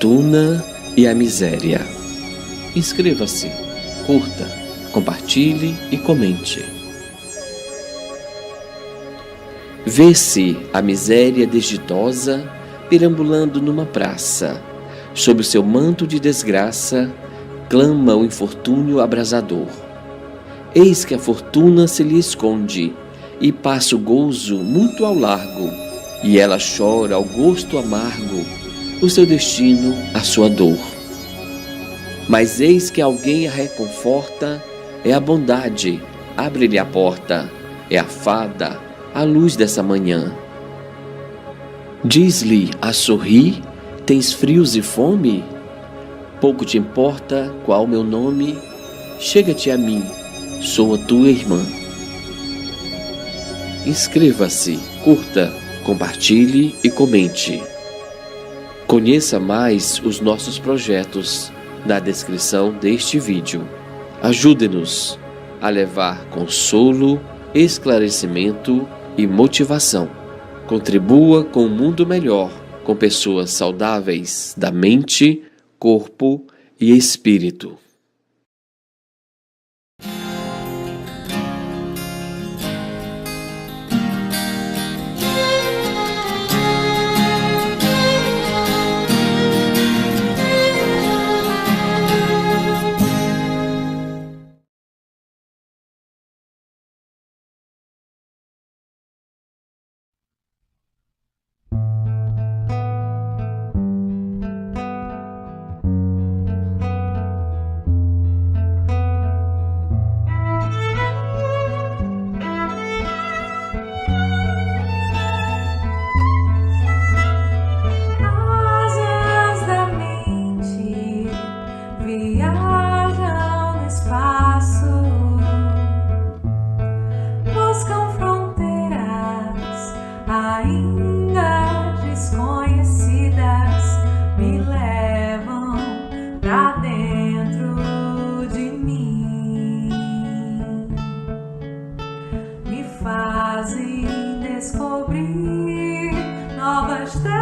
fortuna e a miséria. Inscreva-se, curta, compartilhe e comente. Vê-se a miséria desditosa perambulando numa praça. Sob o seu manto de desgraça, clama o infortúnio abrasador. Eis que a fortuna se lhe esconde e passa o gozo muito ao largo, e ela chora ao gosto amargo o seu destino, a sua dor. Mas eis que alguém a reconforta, é a bondade, abre-lhe a porta, é a fada, a luz dessa manhã. Diz-lhe a sorrir: tens frios e fome? Pouco te importa qual meu nome, chega-te a mim, sou a tua irmã. Inscreva-se, curta, compartilhe e comente. Conheça mais os nossos projetos na descrição deste vídeo. Ajude-nos a levar consolo, esclarecimento e motivação. Contribua com um mundo melhor, com pessoas saudáveis da mente, corpo e espírito. Ainda desconhecidas me levam pra dentro de mim, me fazem descobrir novas terras,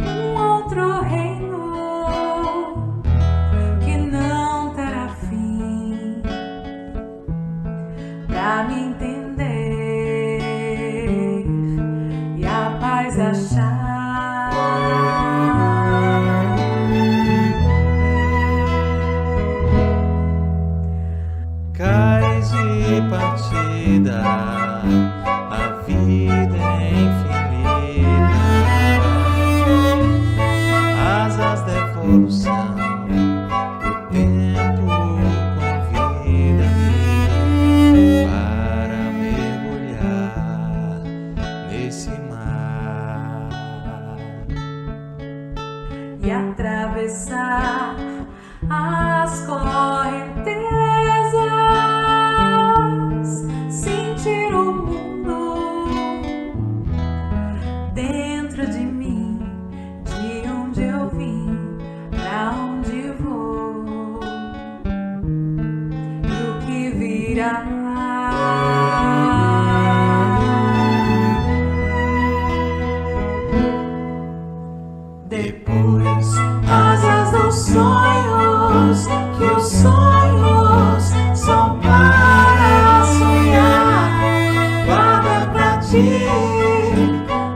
um outro reino que não terá fim, pra me entender achar. Cais de partida, a vida é infinita, asas de evolução, o tempo convida-me para mergulhar nesse mar e atravessar as correntezas, sentir o mundo dentro de mim, de onde eu vim, pra onde vou e o que virá. Depois, asas dos sonhos, que os sonhos são para sonhar. Guarda pra ti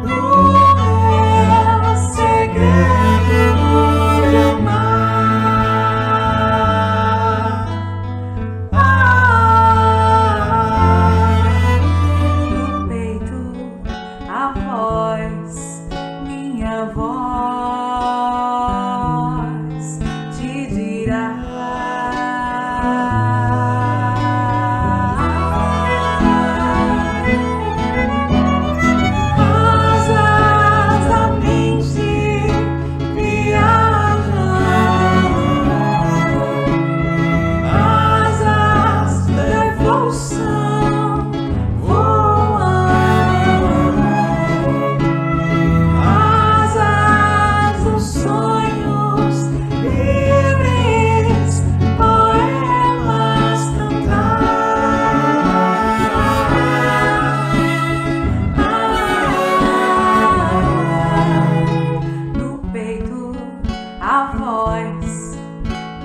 o meu segredo de amar. No peito, a voz, minha voz te dirá a voz,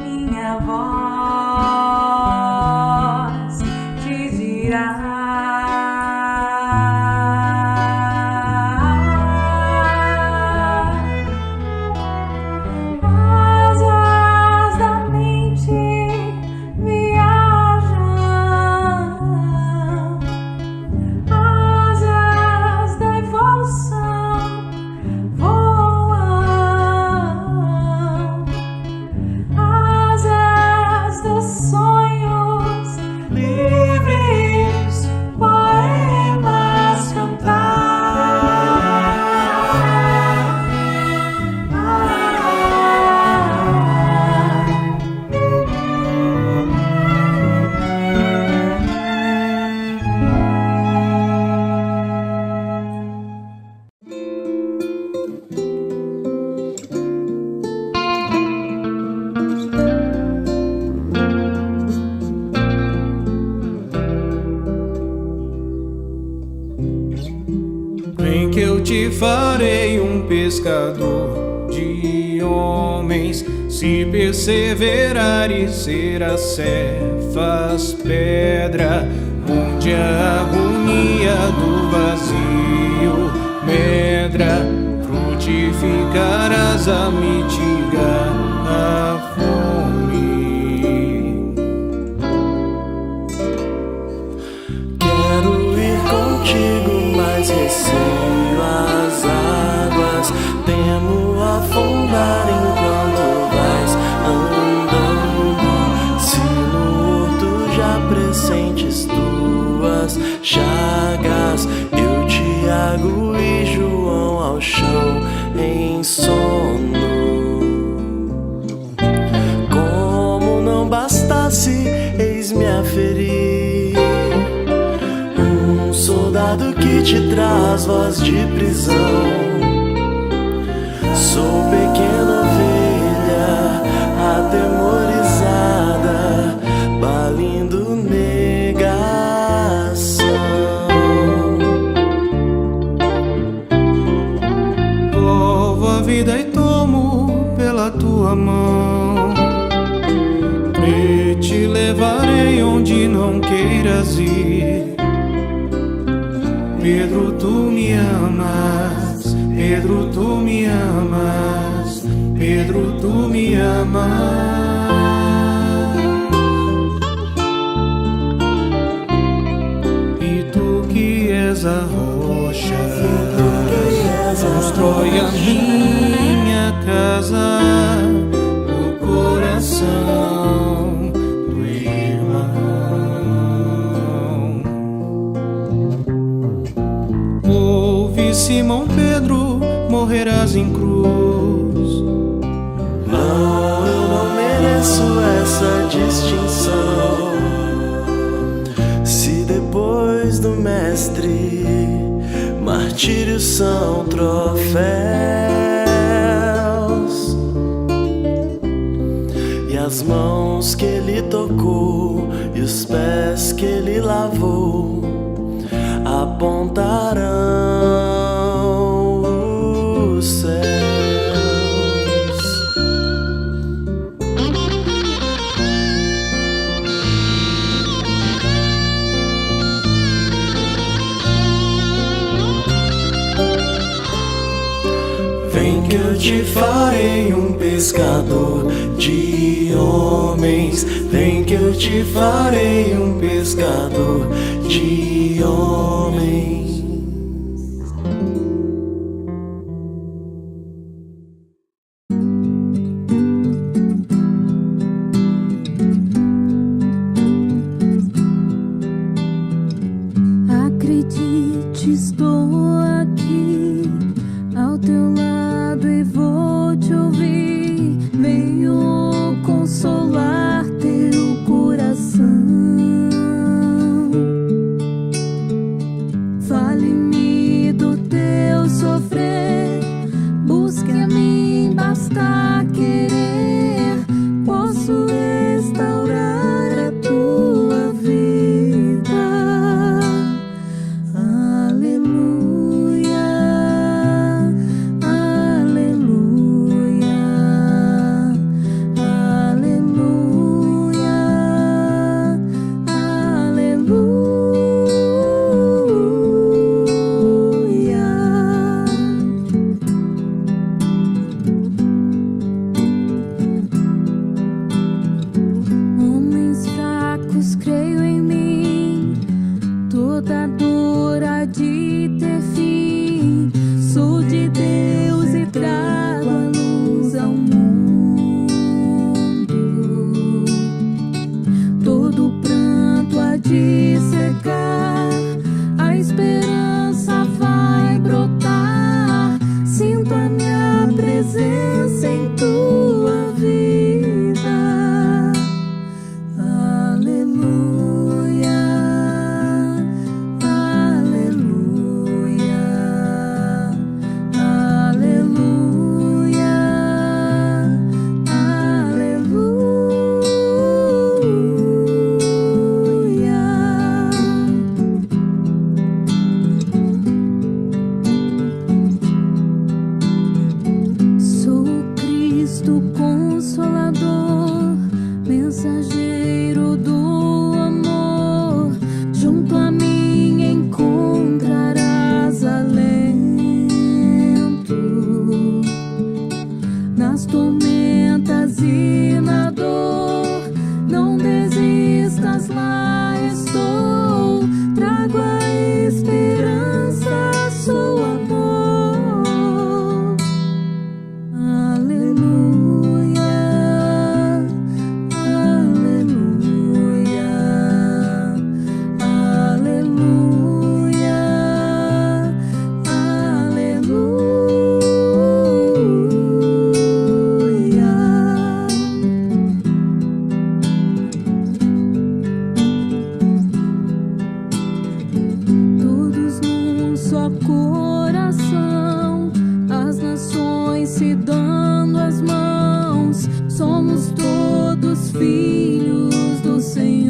minha voz te dirá. Vem que eu te farei um pescador de homens. Se perseverares, serás cefas, pedra, onde a agonia do vazio medra, frutificarás a mitigar a fome. Quero ir contigo, mas receio as águas. Temo afundar enquanto vais andando. Se no horto já pressentes tuas chagas, eu, Tiago e João ao chão em sono. Como não bastasse, eis-me a ferir um soldado que te traz voz de prisão. Sou pequena ovelha atemorizada, balindo negação. Volvo a vida e tomo pela tua mão, e te levarei onde não queiras ir. Pedro, tu me amas, Pedro, tu me amas, Pedro, tu me amas. E tu que és a rocha, constrói a minha casa no coração do irmão. Ouve, Simão Pedro, morrerás em cruz. Não, eu não mereço essa distinção. Se depois do mestre martírios são troféus, e as mãos que ele tocou e os pés que ele lavou apontarão os céus. Vem que eu te farei um pescador de homens. Vem que eu te farei um pescador de homens. Acredite, estou aqui ao teu lado e vou te ouvir. Venho consolar teu coração. Fale-me do teu sofrer, busque a mim, basta querer. Posso restaurar a tua vida. Aleluia, aleluia. Cristo Consolador, mensageiro do amor, junto a mim encontrarás alento nas tormentas e na dor. Não desistas, lá estou, trago a esperança, sou amor. Aleluia, aleluia, aleluia, todos num só coração, as nações se dando as mãos, somos todos filhos do Senhor.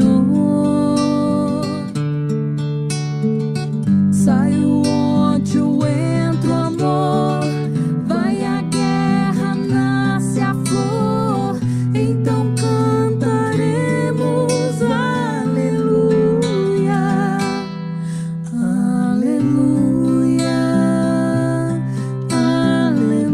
Sai o ódio, entra o amor, vai a guerra, nasce a flor, então cantaremos aleluia, aleluia, aleluia, aleluia,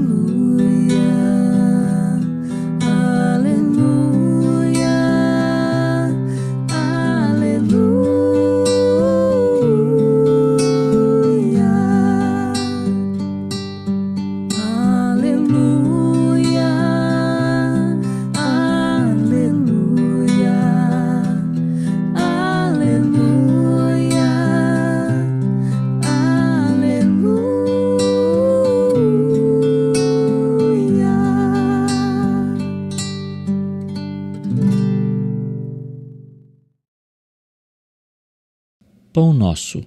Pão Nosso,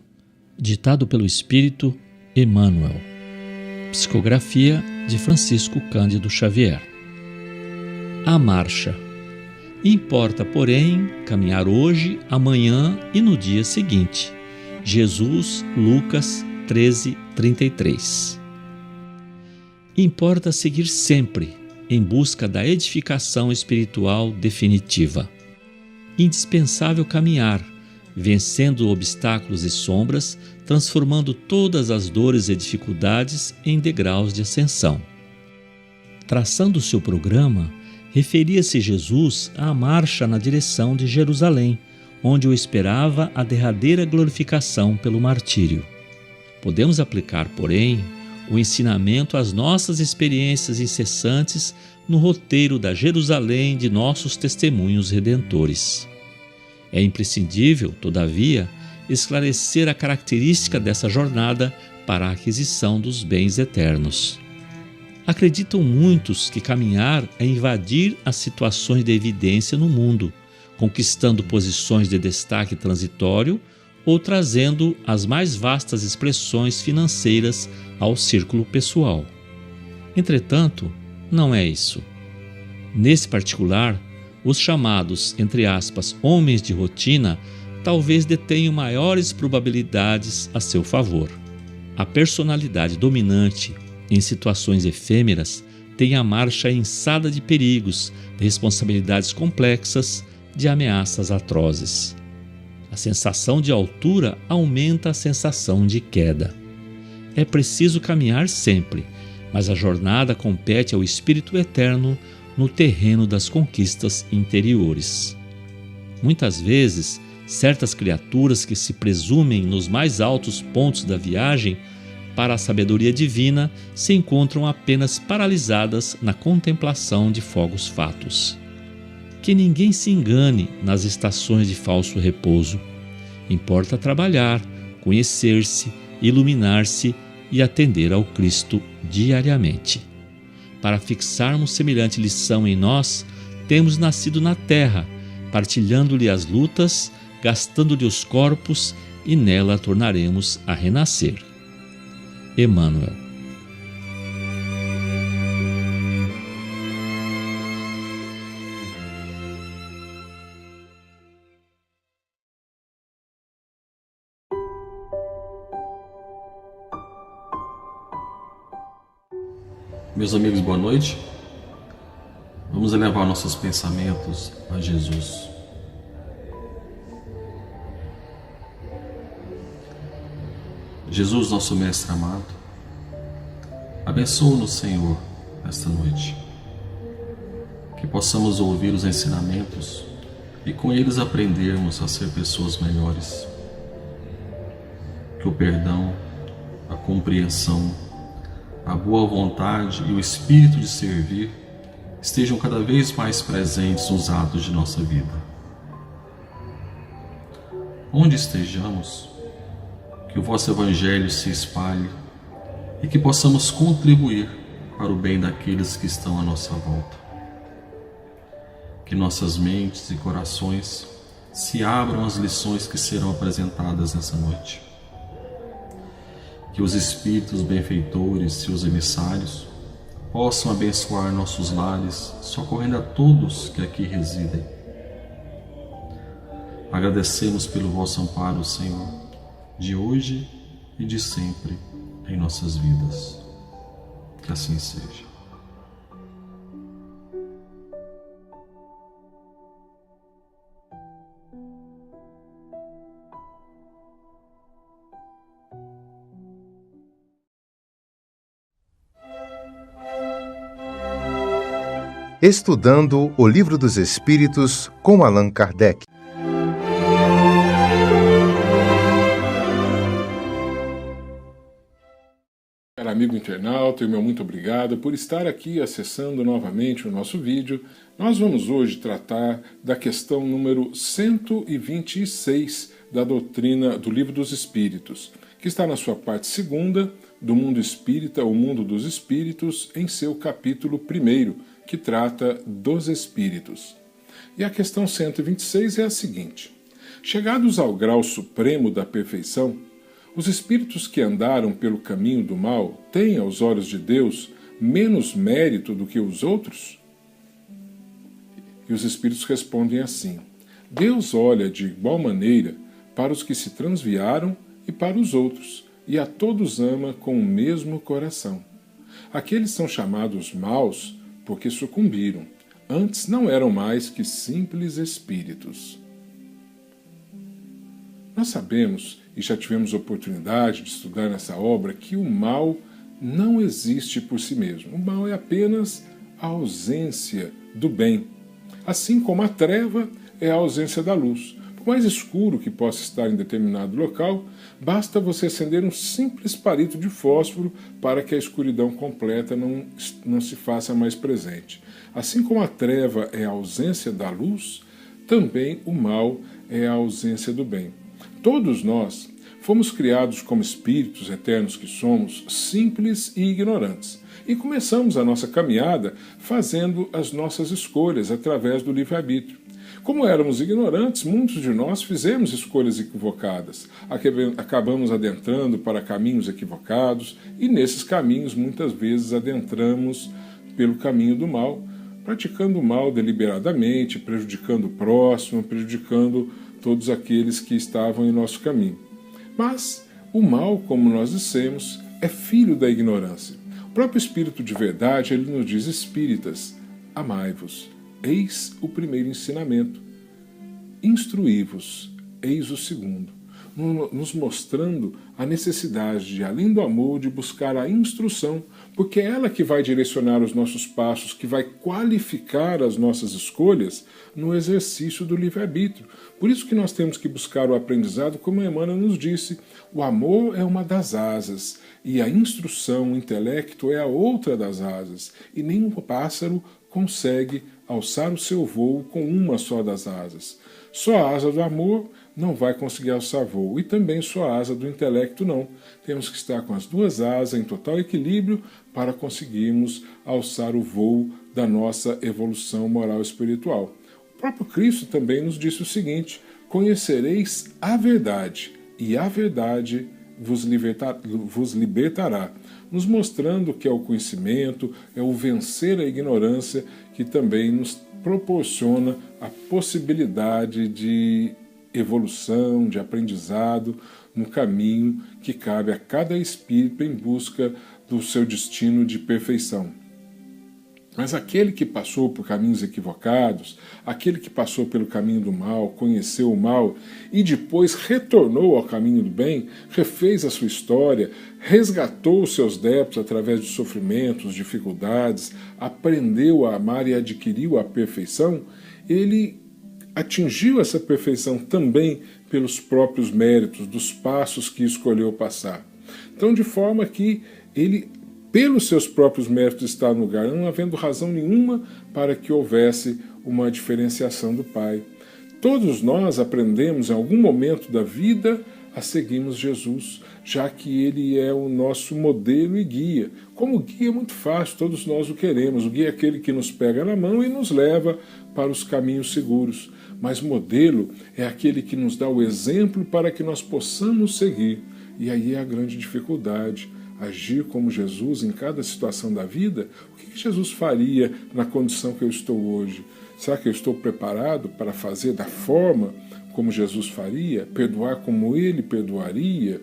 ditado pelo Espírito Emmanuel. Psicografia de Francisco Cândido Xavier. A marcha. Importa, porém, caminhar hoje, amanhã e no dia seguinte. Jesus, Lucas 13:33. Importa seguir sempre em busca da edificação espiritual definitiva. Indispensável caminhar, vencendo obstáculos e sombras, transformando todas as dores e dificuldades em degraus de ascensão. Traçando seu programa, referia-se Jesus à marcha na direção de Jerusalém, onde o esperava a derradeira glorificação pelo martírio. Podemos aplicar, porém, o ensinamento às nossas experiências incessantes no roteiro da Jerusalém de nossos testemunhos redentores. É imprescindível, todavia, esclarecer a característica dessa jornada para a aquisição dos bens eternos. Acreditam muitos que caminhar é invadir as situações de evidência no mundo, conquistando posições de destaque transitório ou trazendo as mais vastas expressões financeiras ao círculo pessoal. Entretanto, não é isso. Nesse particular, os chamados, entre aspas, homens de rotina, talvez detenham maiores probabilidades a seu favor. A personalidade dominante, em situações efêmeras, tem a marcha ensada de perigos, de responsabilidades complexas, de ameaças atrozes. A sensação de altura aumenta a sensação de queda. É preciso caminhar sempre, mas a jornada compete ao Espírito Eterno no terreno das conquistas interiores. Muitas vezes, certas criaturas que se presumem nos mais altos pontos da viagem para a sabedoria divina se encontram apenas paralisadas na contemplação de fogos fatos. Que ninguém se engane nas estações de falso repouso. Importa trabalhar, conhecer-se, iluminar-se e atender ao Cristo diariamente. Para fixarmos semelhante lição em nós, temos nascido na terra, partilhando-lhe as lutas, gastando-lhe os corpos, e nela tornaremos a renascer. Emmanuel. Meus amigos, boa noite. Vamos elevar nossos pensamentos a Jesus. Jesus, nosso Mestre amado, abençoa-nos, Senhor, esta noite. Que possamos ouvir os ensinamentos e com eles aprendermos a ser pessoas melhores. Que o perdão, a compreensão, a boa vontade e o espírito de servir estejam cada vez mais presentes nos atos de nossa vida. Onde estejamos, que o vosso Evangelho se espalhe e que possamos contribuir para o bem daqueles que estão à nossa volta. Que nossas mentes e corações se abram às lições que serão apresentadas nessa noite. Que os Espíritos benfeitores, seus emissários, possam abençoar nossos lares, socorrendo a todos que aqui residem. Agradecemos pelo vosso amparo, Senhor, de hoje e de sempre em nossas vidas. Que assim seja. Estudando o Livro dos Espíritos com Allan Kardec. Caro amigo internauta, meu muito obrigado por estar aqui acessando novamente o nosso vídeo. Nós vamos hoje tratar da questão número 126 da doutrina do Livro dos Espíritos, que está na sua parte segunda, do Mundo Espírita, o Mundo dos Espíritos, em seu capítulo 1º, que trata dos espíritos. E a questão 126 é a seguinte: chegados ao grau supremo da perfeição, os espíritos que andaram pelo caminho do mal têm, aos olhos de Deus, menos mérito do que os outros? E os espíritos respondem assim: Deus olha de igual maneira para os que se transviaram e para os outros, e a todos ama com o mesmo coração. Aqueles são chamados maus porque sucumbiram. Antes não eram mais que simples espíritos. Nós sabemos, e já tivemos oportunidade de estudar nessa obra, que o mal não existe por si mesmo. O mal é apenas a ausência do bem. Assim como a treva é a ausência da luz. Por mais escuro que possa estar em determinado local, basta você acender um simples palito de fósforo para que a escuridão completa não se faça mais presente. Assim como a treva é a ausência da luz, também o mal é a ausência do bem. Todos nós fomos criados como espíritos eternos que somos, simples e ignorantes. E começamos a nossa caminhada fazendo as nossas escolhas através do livre-arbítrio. Como éramos ignorantes, muitos de nós fizemos escolhas equivocadas. Acabamos adentrando para caminhos equivocados e nesses caminhos muitas vezes adentramos pelo caminho do mal, praticando o mal deliberadamente, prejudicando o próximo, prejudicando todos aqueles que estavam em nosso caminho. Mas o mal, como nós dissemos, é filho da ignorância. O próprio Espírito de verdade, ele nos diz: espíritas, amai-vos. Eis o primeiro ensinamento. Instruí-vos, eis o segundo. Nos mostrando a necessidade de, além do amor, de buscar a instrução, porque é ela que vai direcionar os nossos passos, que vai qualificar as nossas escolhas no exercício do livre-arbítrio. Por isso que nós temos que buscar o aprendizado, como Emmanuel nos disse: o amor é uma das asas, e a instrução, o intelecto, é a outra das asas, e nenhum pássaro consegue alçar o seu voo com uma só das asas. Só a asa do amor não vai conseguir alçar voo, e também só a asa do intelecto não. Temos que estar com as duas asas em total equilíbrio para conseguirmos alçar o voo da nossa evolução moral e espiritual. O próprio Cristo também nos disse o seguinte: conhecereis a verdade, e a verdade vos libertará, nos mostrando que é o conhecimento, é o vencer a ignorância que também nos proporciona a possibilidade de evolução, de aprendizado no caminho que cabe a cada espírito em busca do seu destino de perfeição. Mas aquele que passou por caminhos equivocados, aquele que passou pelo caminho do mal, conheceu o mal e depois retornou ao caminho do bem, refez a sua história, resgatou os seus débitos através de sofrimentos, dificuldades, aprendeu a amar e adquiriu a perfeição, ele atingiu essa perfeição também pelos próprios méritos, dos passos que escolheu passar. Então, de forma que ele, pelos seus próprios méritos, está no lugar, não havendo razão nenhuma para que houvesse uma diferenciação do Pai. Todos nós aprendemos em algum momento da vida a seguirmos Jesus, já que Ele é o nosso modelo e guia. Como guia é muito fácil, todos nós o queremos. O guia é aquele que nos pega na mão e nos leva para os caminhos seguros. Mas modelo é aquele que nos dá o exemplo para que nós possamos seguir. E aí é a grande dificuldade. Agir como Jesus em cada situação da vida. O que Jesus faria na condição que eu estou hoje? Será que eu estou preparado para fazer da forma como Jesus faria? Perdoar como Ele perdoaria?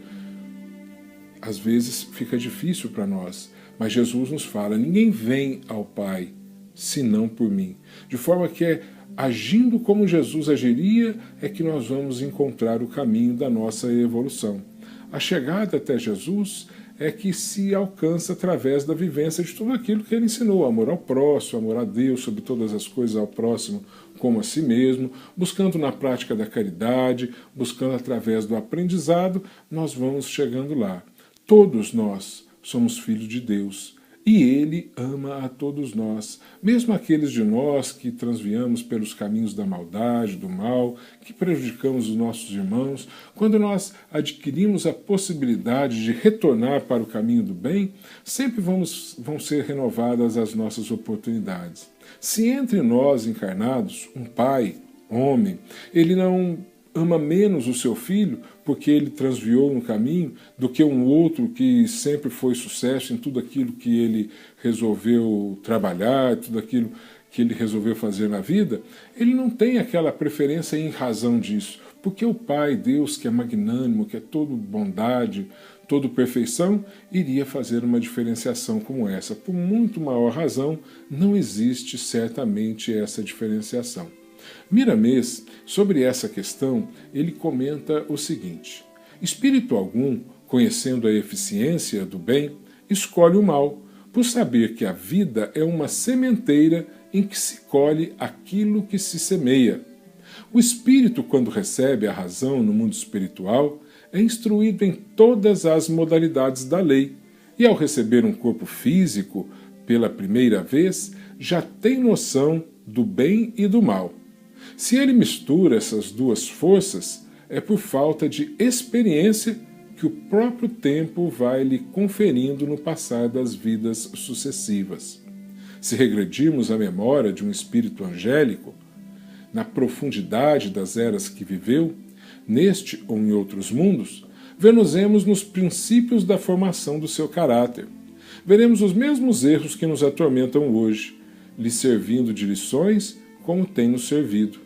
Às vezes fica difícil para nós, mas Jesus nos fala, ninguém vem ao Pai senão por mim. De forma que agindo como Jesus agiria é que nós vamos encontrar o caminho da nossa evolução. A chegada até Jesus é que se alcança através da vivência de tudo aquilo que ele ensinou, amor ao próximo, amor a Deus, sobre todas as coisas ao próximo como a si mesmo, buscando na prática da caridade, buscando através do aprendizado, nós vamos chegando lá. Todos nós somos filhos de Deus e Ele ama a todos nós, mesmo aqueles de nós que transviamos pelos caminhos da maldade, do mal, que prejudicamos os nossos irmãos. Quando nós adquirimos a possibilidade de retornar para o caminho do bem, sempre vão ser renovadas as nossas oportunidades. Se entre nós encarnados, um pai, homem, ele não ama menos o seu filho porque ele transviou no caminho do que um outro que sempre foi sucesso em tudo aquilo que ele resolveu trabalhar, tudo aquilo que ele resolveu fazer na vida, ele não tem aquela preferência em razão disso, porque o Pai, Deus, que é magnânimo, que é todo bondade, todo perfeição, iria fazer uma diferenciação como essa. Por muito maior razão, não existe certamente essa diferenciação. Miramês, sobre essa questão, ele comenta o seguinte: espírito algum, conhecendo a eficiência do bem, escolhe o mal, por saber que a vida é uma sementeira em que se colhe aquilo que se semeia. O espírito, quando recebe a razão no mundo espiritual, é instruído em todas as modalidades da lei, e ao receber um corpo físico pela primeira vez, já tem noção do bem e do mal. Se ele mistura essas duas forças, é por falta de experiência que o próprio tempo vai lhe conferindo no passar das vidas sucessivas. Se regredirmos à memória de um espírito angélico, na profundidade das eras que viveu, neste ou em outros mundos, ver-nos-emos nos princípios da formação do seu caráter. Veremos os mesmos erros que nos atormentam hoje, lhe servindo de lições como tem nos servido.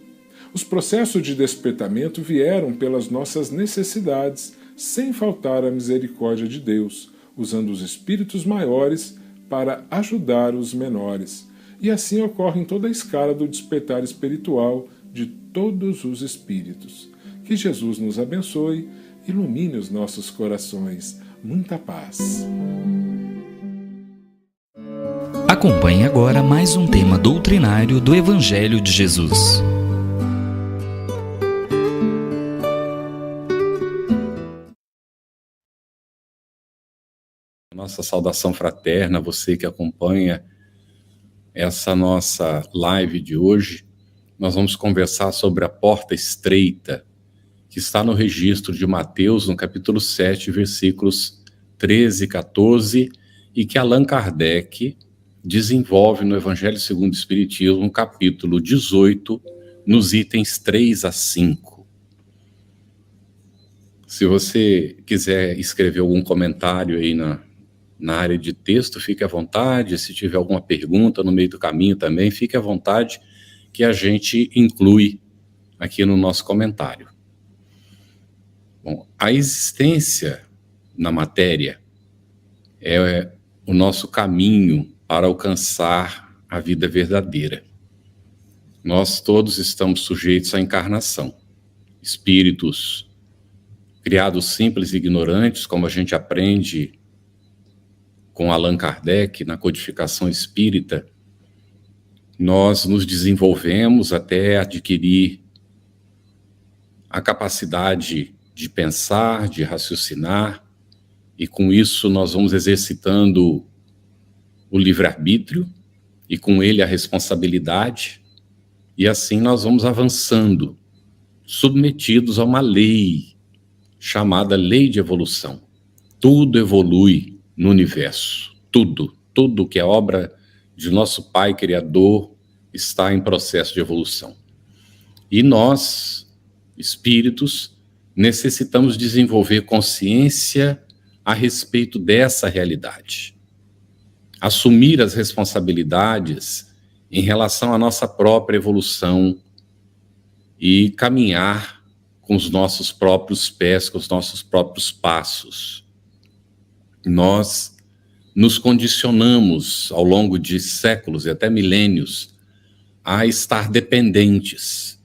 Os processos de despertamento vieram pelas nossas necessidades, sem faltar a misericórdia de Deus, usando os espíritos maiores para ajudar os menores. E assim ocorre em toda a escala do despertar espiritual de todos os espíritos. Que Jesus nos abençoe, ilumine os nossos corações. Muita paz. Acompanhe agora mais um tema doutrinário do Evangelho de Jesus. Nossa saudação fraterna, você que acompanha essa nossa live de hoje. Nós vamos conversar sobre a porta estreita, que está no registro de Mateus, no capítulo 7, versículos 13 e 14, e que Allan Kardec desenvolve no Evangelho segundo o Espiritismo, no capítulo 18, nos itens 3 a 5. Se você quiser escrever algum comentário aí na área de texto, fique à vontade. Se tiver alguma pergunta no meio do caminho também, fique à vontade, que a gente inclui aqui no nosso comentário. Bom, a existência na matéria é o nosso caminho para alcançar a vida verdadeira. Nós todos estamos sujeitos à encarnação. Espíritos criados simples e ignorantes, como a gente aprende com Allan Kardec na codificação espírita, nós nos desenvolvemos até adquirir a capacidade de pensar, de raciocinar, e com isso nós vamos exercitando o livre-arbítrio e com ele a responsabilidade, e assim nós vamos avançando, submetidos a uma lei chamada lei de evolução. Tudo evolui no universo, tudo que é obra de nosso Pai Criador está em processo de evolução. E nós, espíritos, necessitamos desenvolver consciência a respeito dessa realidade. Assumir as responsabilidades em relação à nossa própria evolução e caminhar com os nossos próprios pés, com os nossos próprios passos. Nós nos condicionamos ao longo de séculos e até milênios a estar dependentes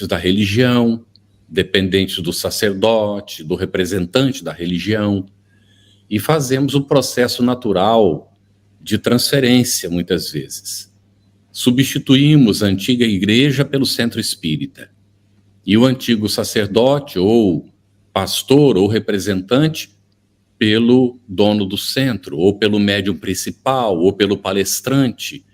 da religião, dependentes do sacerdote, do representante da religião, e fazemos o processo natural de transferência, muitas vezes. Substituímos a antiga igreja pelo centro espírita, e o antigo sacerdote, ou pastor, ou representante, pelo dono do centro, ou pelo médium principal, ou pelo palestrante,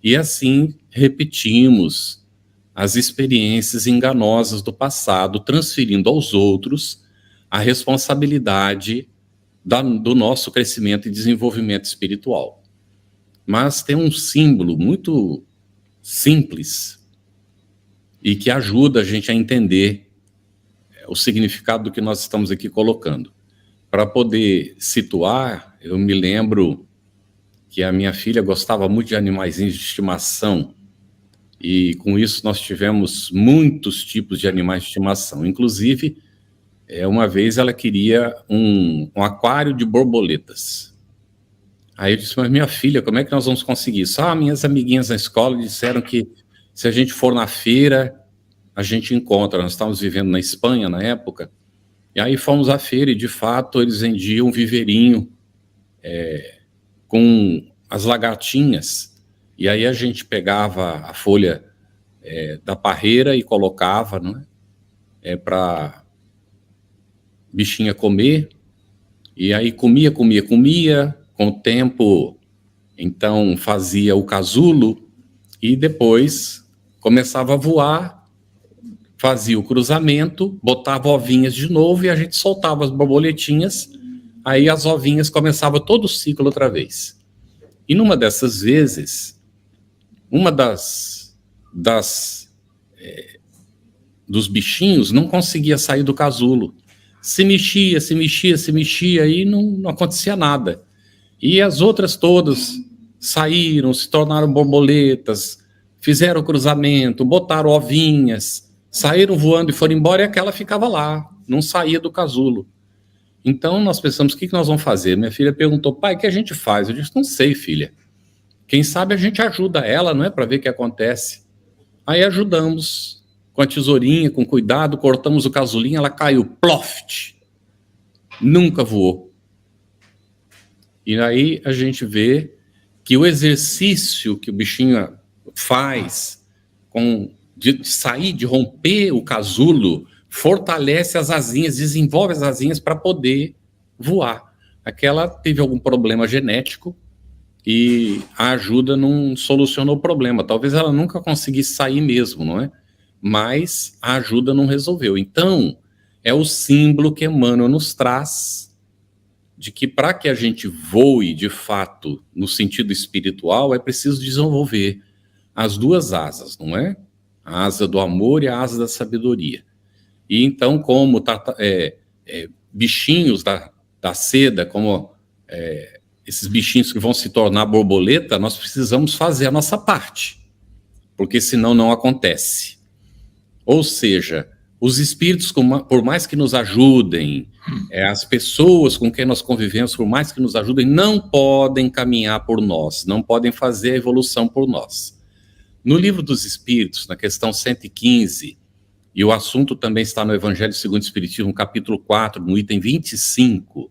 e assim repetimos as experiências enganosas do passado, transferindo aos outros a responsabilidade do nosso crescimento e desenvolvimento espiritual. Mas tem um símbolo muito simples e que ajuda a gente a entender o significado do que nós estamos aqui colocando. Para poder situar, eu me lembro que a minha filha gostava muito de animaizinhos de estimação, e com isso nós tivemos muitos tipos de animais de estimação. Inclusive, uma vez ela queria um aquário de borboletas. Aí eu disse, mas minha filha, como é que nós vamos conseguir isso? Minhas amiguinhas na escola disseram que se a gente for na feira, a gente encontra. Nós estávamos vivendo na Espanha na época, e aí fomos à feira e, de fato, eles vendiam um viveirinho com as lagartinhas. E aí a gente pegava a folha da parreira e colocava, não é? Para bichinha comer. E aí comia. Com o tempo, então, fazia o casulo e depois começava a voar, fazia o cruzamento, botava ovinhas de novo e a gente soltava as borboletinhas, aí as ovinhas começavam todo o ciclo outra vez. E numa dessas vezes, uma dos bichinhos não conseguia sair do casulo. Se mexia e não acontecia nada. E as outras todas saíram, se tornaram borboletas, fizeram o cruzamento, botaram ovinhas, saíram voando e foram embora, e aquela ficava lá, não saía do casulo. Então nós pensamos, o que nós vamos fazer? Minha filha perguntou, pai, o que a gente faz? Eu disse, não sei, filha. Quem sabe a gente ajuda ela, não é, para ver o que acontece. Aí ajudamos, com a tesourinha, com cuidado, cortamos o casulinho, ela caiu, ploft, nunca voou. E aí a gente vê que o exercício que o bichinho faz de sair, de romper o casulo, fortalece as asinhas, desenvolve as asinhas para poder voar. Aquela teve algum problema genético e a ajuda não solucionou o problema. Talvez ela nunca conseguisse sair mesmo, não é? Mas a ajuda não resolveu. Então, é o símbolo que Emmanuel nos traz de que para que a gente voe de fato no sentido espiritual, é preciso desenvolver as duas asas, não é? A asa do amor e a asa da sabedoria. E então, como bichinhos da seda, como esses bichinhos que vão se tornar borboleta, nós precisamos fazer a nossa parte, porque senão não acontece. Ou seja, Os espíritos, por mais que nos ajudem, as pessoas com quem nós convivemos, por mais que nos ajudem, não podem caminhar por nós, não podem fazer a evolução por nós. No Livro dos Espíritos, na questão 115, e o assunto também está no Evangelho segundo o Espiritismo, capítulo 4, no item 25,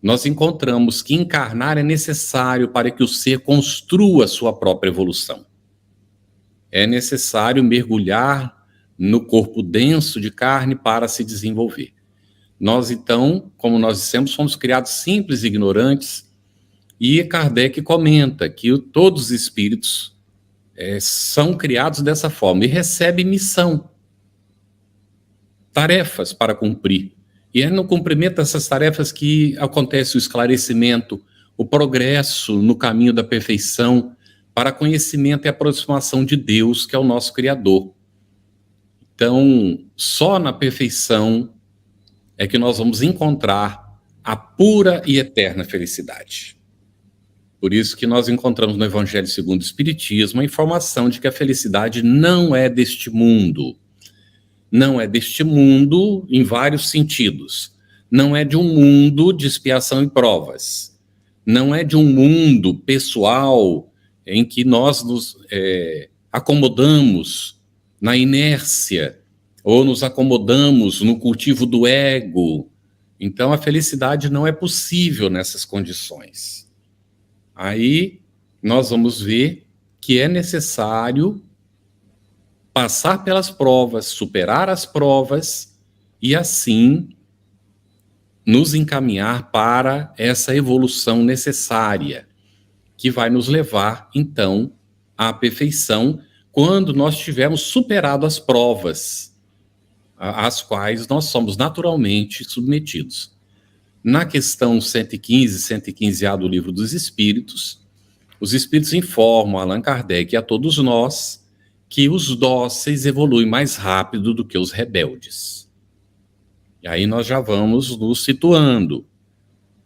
nós encontramos que encarnar é necessário para que o ser construa sua própria evolução. É necessário mergulhar no corpo denso de carne para se desenvolver. Nós, então, como nós dissemos, fomos criados simples e ignorantes, e Kardec comenta que todos os espíritos são criados dessa forma e recebem missão, tarefas para cumprir. E é no cumprimento dessas tarefas que acontece o esclarecimento, o progresso no caminho da perfeição, para conhecimento e aproximação de Deus, que é o nosso Criador. Então, só na perfeição é que nós vamos encontrar a pura e eterna felicidade. Por isso que nós encontramos no Evangelho segundo o Espiritismo a informação de que a felicidade não é deste mundo. Não é deste mundo em vários sentidos. Não é de um mundo de expiação e provas. Não é de um mundo pessoal em que nós nos acomodamos na inércia, ou nos acomodamos no cultivo do ego. Então, a felicidade não é possível nessas condições. Aí, nós vamos ver que é necessário passar pelas provas, superar as provas, e assim nos encaminhar para essa evolução necessária, que vai nos levar, então, à perfeição, quando nós tivermos superado as provas às quais nós somos naturalmente submetidos. Na questão 115, 115A do Livro dos Espíritos, os Espíritos informam a Allan Kardec e a todos nós que os dóceis evoluem mais rápido do que os rebeldes. E aí nós já vamos nos situando.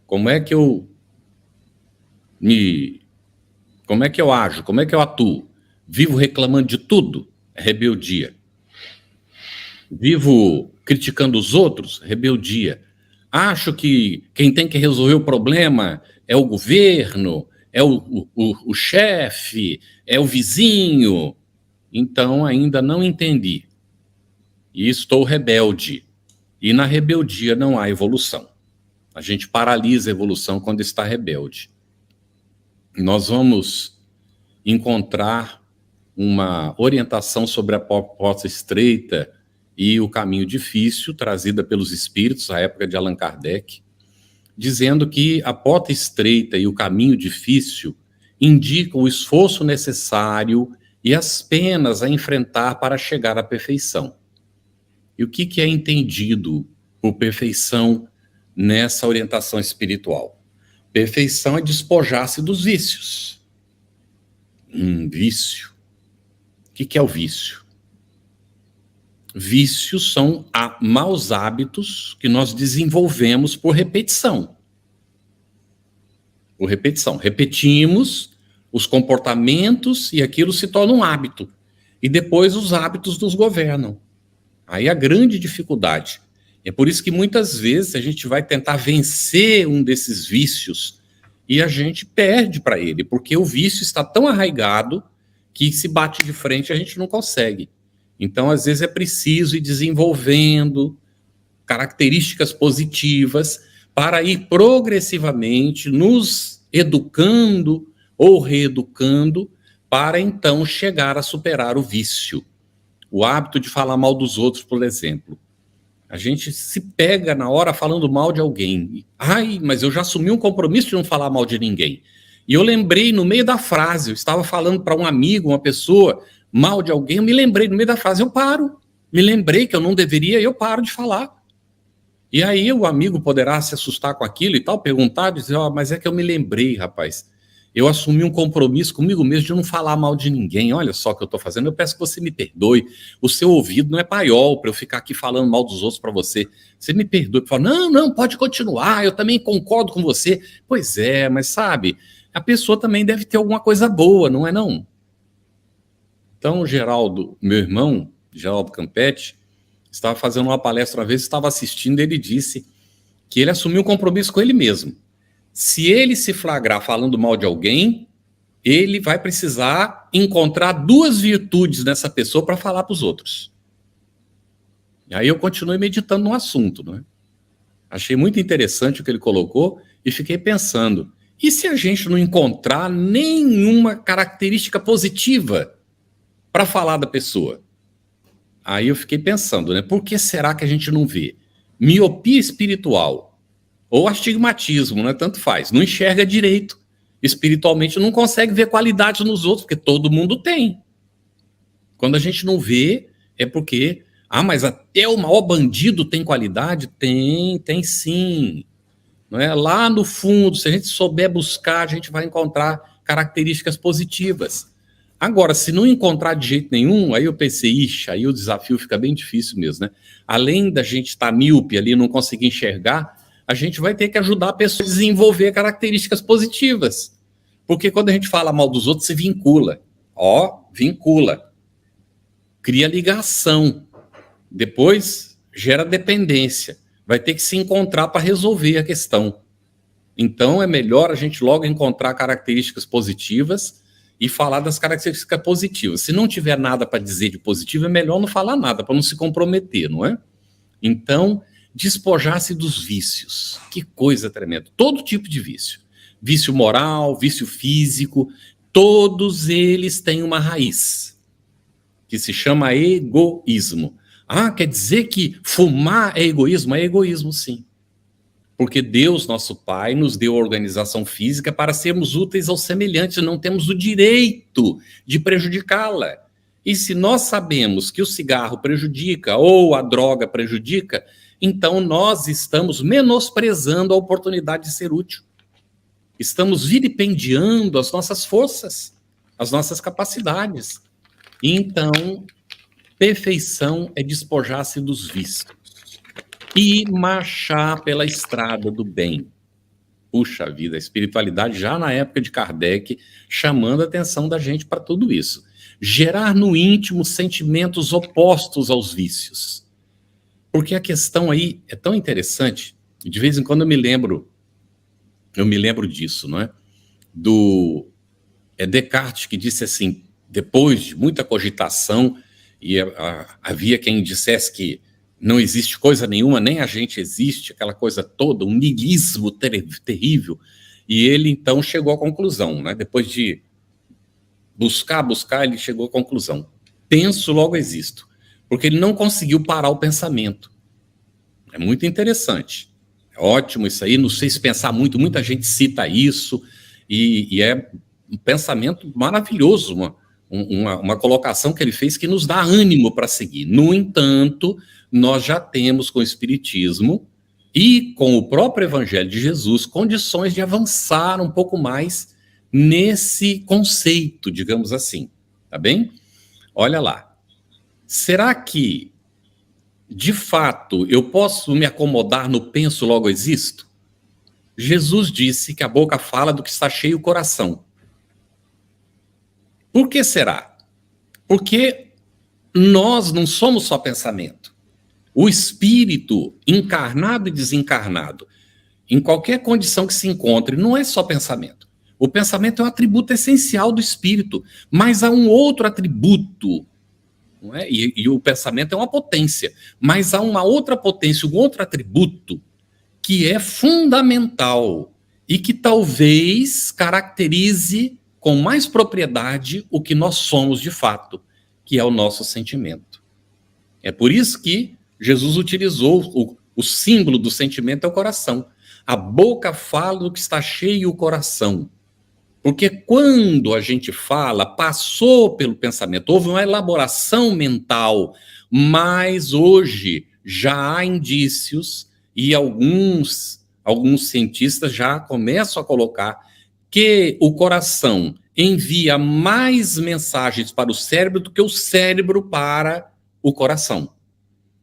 Como é que eu ajo? Como é que eu atuo? Vivo reclamando de tudo? É rebeldia. Vivo criticando os outros? Rebeldia. Acho que quem tem que resolver o problema é o governo, é o chefe, é o vizinho. Então ainda não entendi. E estou rebelde. E na rebeldia não há evolução. A gente paralisa a evolução quando está rebelde. Nós vamos encontrar uma orientação sobre a porta estreita e o caminho difícil, trazida pelos espíritos à época de Allan Kardec, dizendo que a porta estreita e o caminho difícil indicam o esforço necessário e as penas a enfrentar para chegar à perfeição. E o que é entendido por perfeição nessa orientação espiritual? Perfeição é despojar-se dos vícios. Vício. O que é o vício? Vícios são maus hábitos que nós desenvolvemos por repetição. Por repetição. Repetimos os comportamentos e aquilo se torna um hábito. E depois os hábitos nos governam. Aí a grande dificuldade. É por isso que muitas vezes a gente vai tentar vencer um desses vícios e a gente perde para ele, porque o vício está tão arraigado que se bate de frente a gente não consegue. Então, às vezes, é preciso ir desenvolvendo características positivas para ir progressivamente nos educando ou reeducando para, então, chegar a superar o vício. O hábito de falar mal dos outros, por exemplo. A gente se pega na hora falando mal de alguém. Ai, mas eu já assumi um compromisso de não falar mal de ninguém. E eu lembrei no meio da frase, eu estava falando para um amigo, uma pessoa, mal de alguém, eu me lembrei no meio da frase, eu paro. Me lembrei que eu não deveria, eu paro de falar. E aí o amigo poderá se assustar com aquilo e tal, perguntar, dizer, mas é que eu me lembrei, rapaz. Eu assumi um compromisso comigo mesmo de não falar mal de ninguém. Olha só o que eu estou fazendo. Eu peço que você me perdoe. O seu ouvido não é paiol para eu ficar aqui falando mal dos outros para você. Você me perdoe. Eu falo, não, pode continuar. Eu também concordo com você. Pois é, mas sabe, a pessoa também deve ter alguma coisa boa, não é não? Então, Geraldo, meu irmão, Geraldo Campetti, estava fazendo uma palestra uma vez, estava assistindo, ele disse que ele assumiu um compromisso com ele mesmo. Se ele se flagrar falando mal de alguém, ele vai precisar encontrar 2 virtudes nessa pessoa para falar para os outros. E aí eu continuei meditando no assunto, né? Achei muito interessante o que ele colocou e fiquei pensando, e se a gente não encontrar nenhuma característica positiva para falar da pessoa? Aí eu fiquei pensando, né? Por que será que a gente não vê? Miopia espiritual ou astigmatismo, né? Tanto faz. Não enxerga direito. Espiritualmente não consegue ver qualidade nos outros, porque todo mundo tem. Quando a gente não vê, é porque... mas até o maior bandido tem qualidade? Tem sim. Não é? Lá no fundo, se a gente souber buscar, a gente vai encontrar características positivas. Agora, se não encontrar de jeito nenhum, aí eu pensei, ixi, aí o desafio fica bem difícil mesmo, né? Além da gente estar míope ali, não conseguir enxergar, a gente vai ter que ajudar a pessoa a desenvolver características positivas. Porque quando a gente fala mal dos outros, se vincula. Vincula. Cria ligação. Depois, gera dependência. Vai ter que se encontrar para resolver a questão. Então, é melhor a gente logo encontrar características positivas e falar das características positivas. Se não tiver nada para dizer de positivo, é melhor não falar nada, para não se comprometer, não é? Então, despojar-se dos vícios. Que coisa tremenda. Todo tipo de vício. Vício moral, vício físico, todos eles têm uma raiz, que se chama egoísmo. Quer dizer que fumar é egoísmo? É egoísmo, sim. Porque Deus, nosso Pai, nos deu a organização física para sermos úteis aos semelhantes, não temos o direito de prejudicá-la. E se nós sabemos que o cigarro prejudica ou a droga prejudica, então nós estamos menosprezando a oportunidade de ser útil. Estamos vilipendiando as nossas forças, as nossas capacidades. Então, perfeição é despojar-se dos vícios e marchar pela estrada do bem. Puxa vida, a espiritualidade já na época de Kardec, chamando a atenção da gente para tudo isso. Gerar no íntimo sentimentos opostos aos vícios. Porque a questão aí é tão interessante, de vez em quando eu me lembro disso, não é? É Descartes que disse assim, depois de muita cogitação, e havia quem dissesse que não existe coisa nenhuma, nem a gente existe, aquela coisa toda, um niilismo terrível. E ele, então, chegou à conclusão, né? Depois de buscar, ele chegou à conclusão. Penso, logo existo. Porque ele não conseguiu parar o pensamento. É muito interessante. É ótimo isso aí, não sei se pensar muito, muita gente cita isso, e é um pensamento maravilhoso, uma colocação que ele fez que nos dá ânimo para seguir. No entanto, nós já temos com o Espiritismo e com o próprio Evangelho de Jesus condições de avançar um pouco mais nesse conceito, digamos assim, tá bem? Olha lá, será que, de fato, eu posso me acomodar no penso, logo existo? Jesus disse que a boca fala do que está cheio o coração. Por que será? Porque nós não somos só pensamento. O espírito, encarnado e desencarnado, em qualquer condição que se encontre, não é só pensamento. O pensamento é um atributo essencial do espírito, mas há um outro atributo, não é? E o pensamento é uma potência, mas há uma outra potência, um outro atributo que é fundamental e que talvez caracterize com mais propriedade o que nós somos de fato, que é o nosso sentimento. É por isso que Jesus utilizou o símbolo do sentimento é o coração. A boca fala do que está cheio o coração. Porque quando a gente fala, passou pelo pensamento, houve uma elaboração mental, mas hoje já há indícios e alguns cientistas já começam a colocar que o coração envia mais mensagens para o cérebro do que o cérebro para o coração.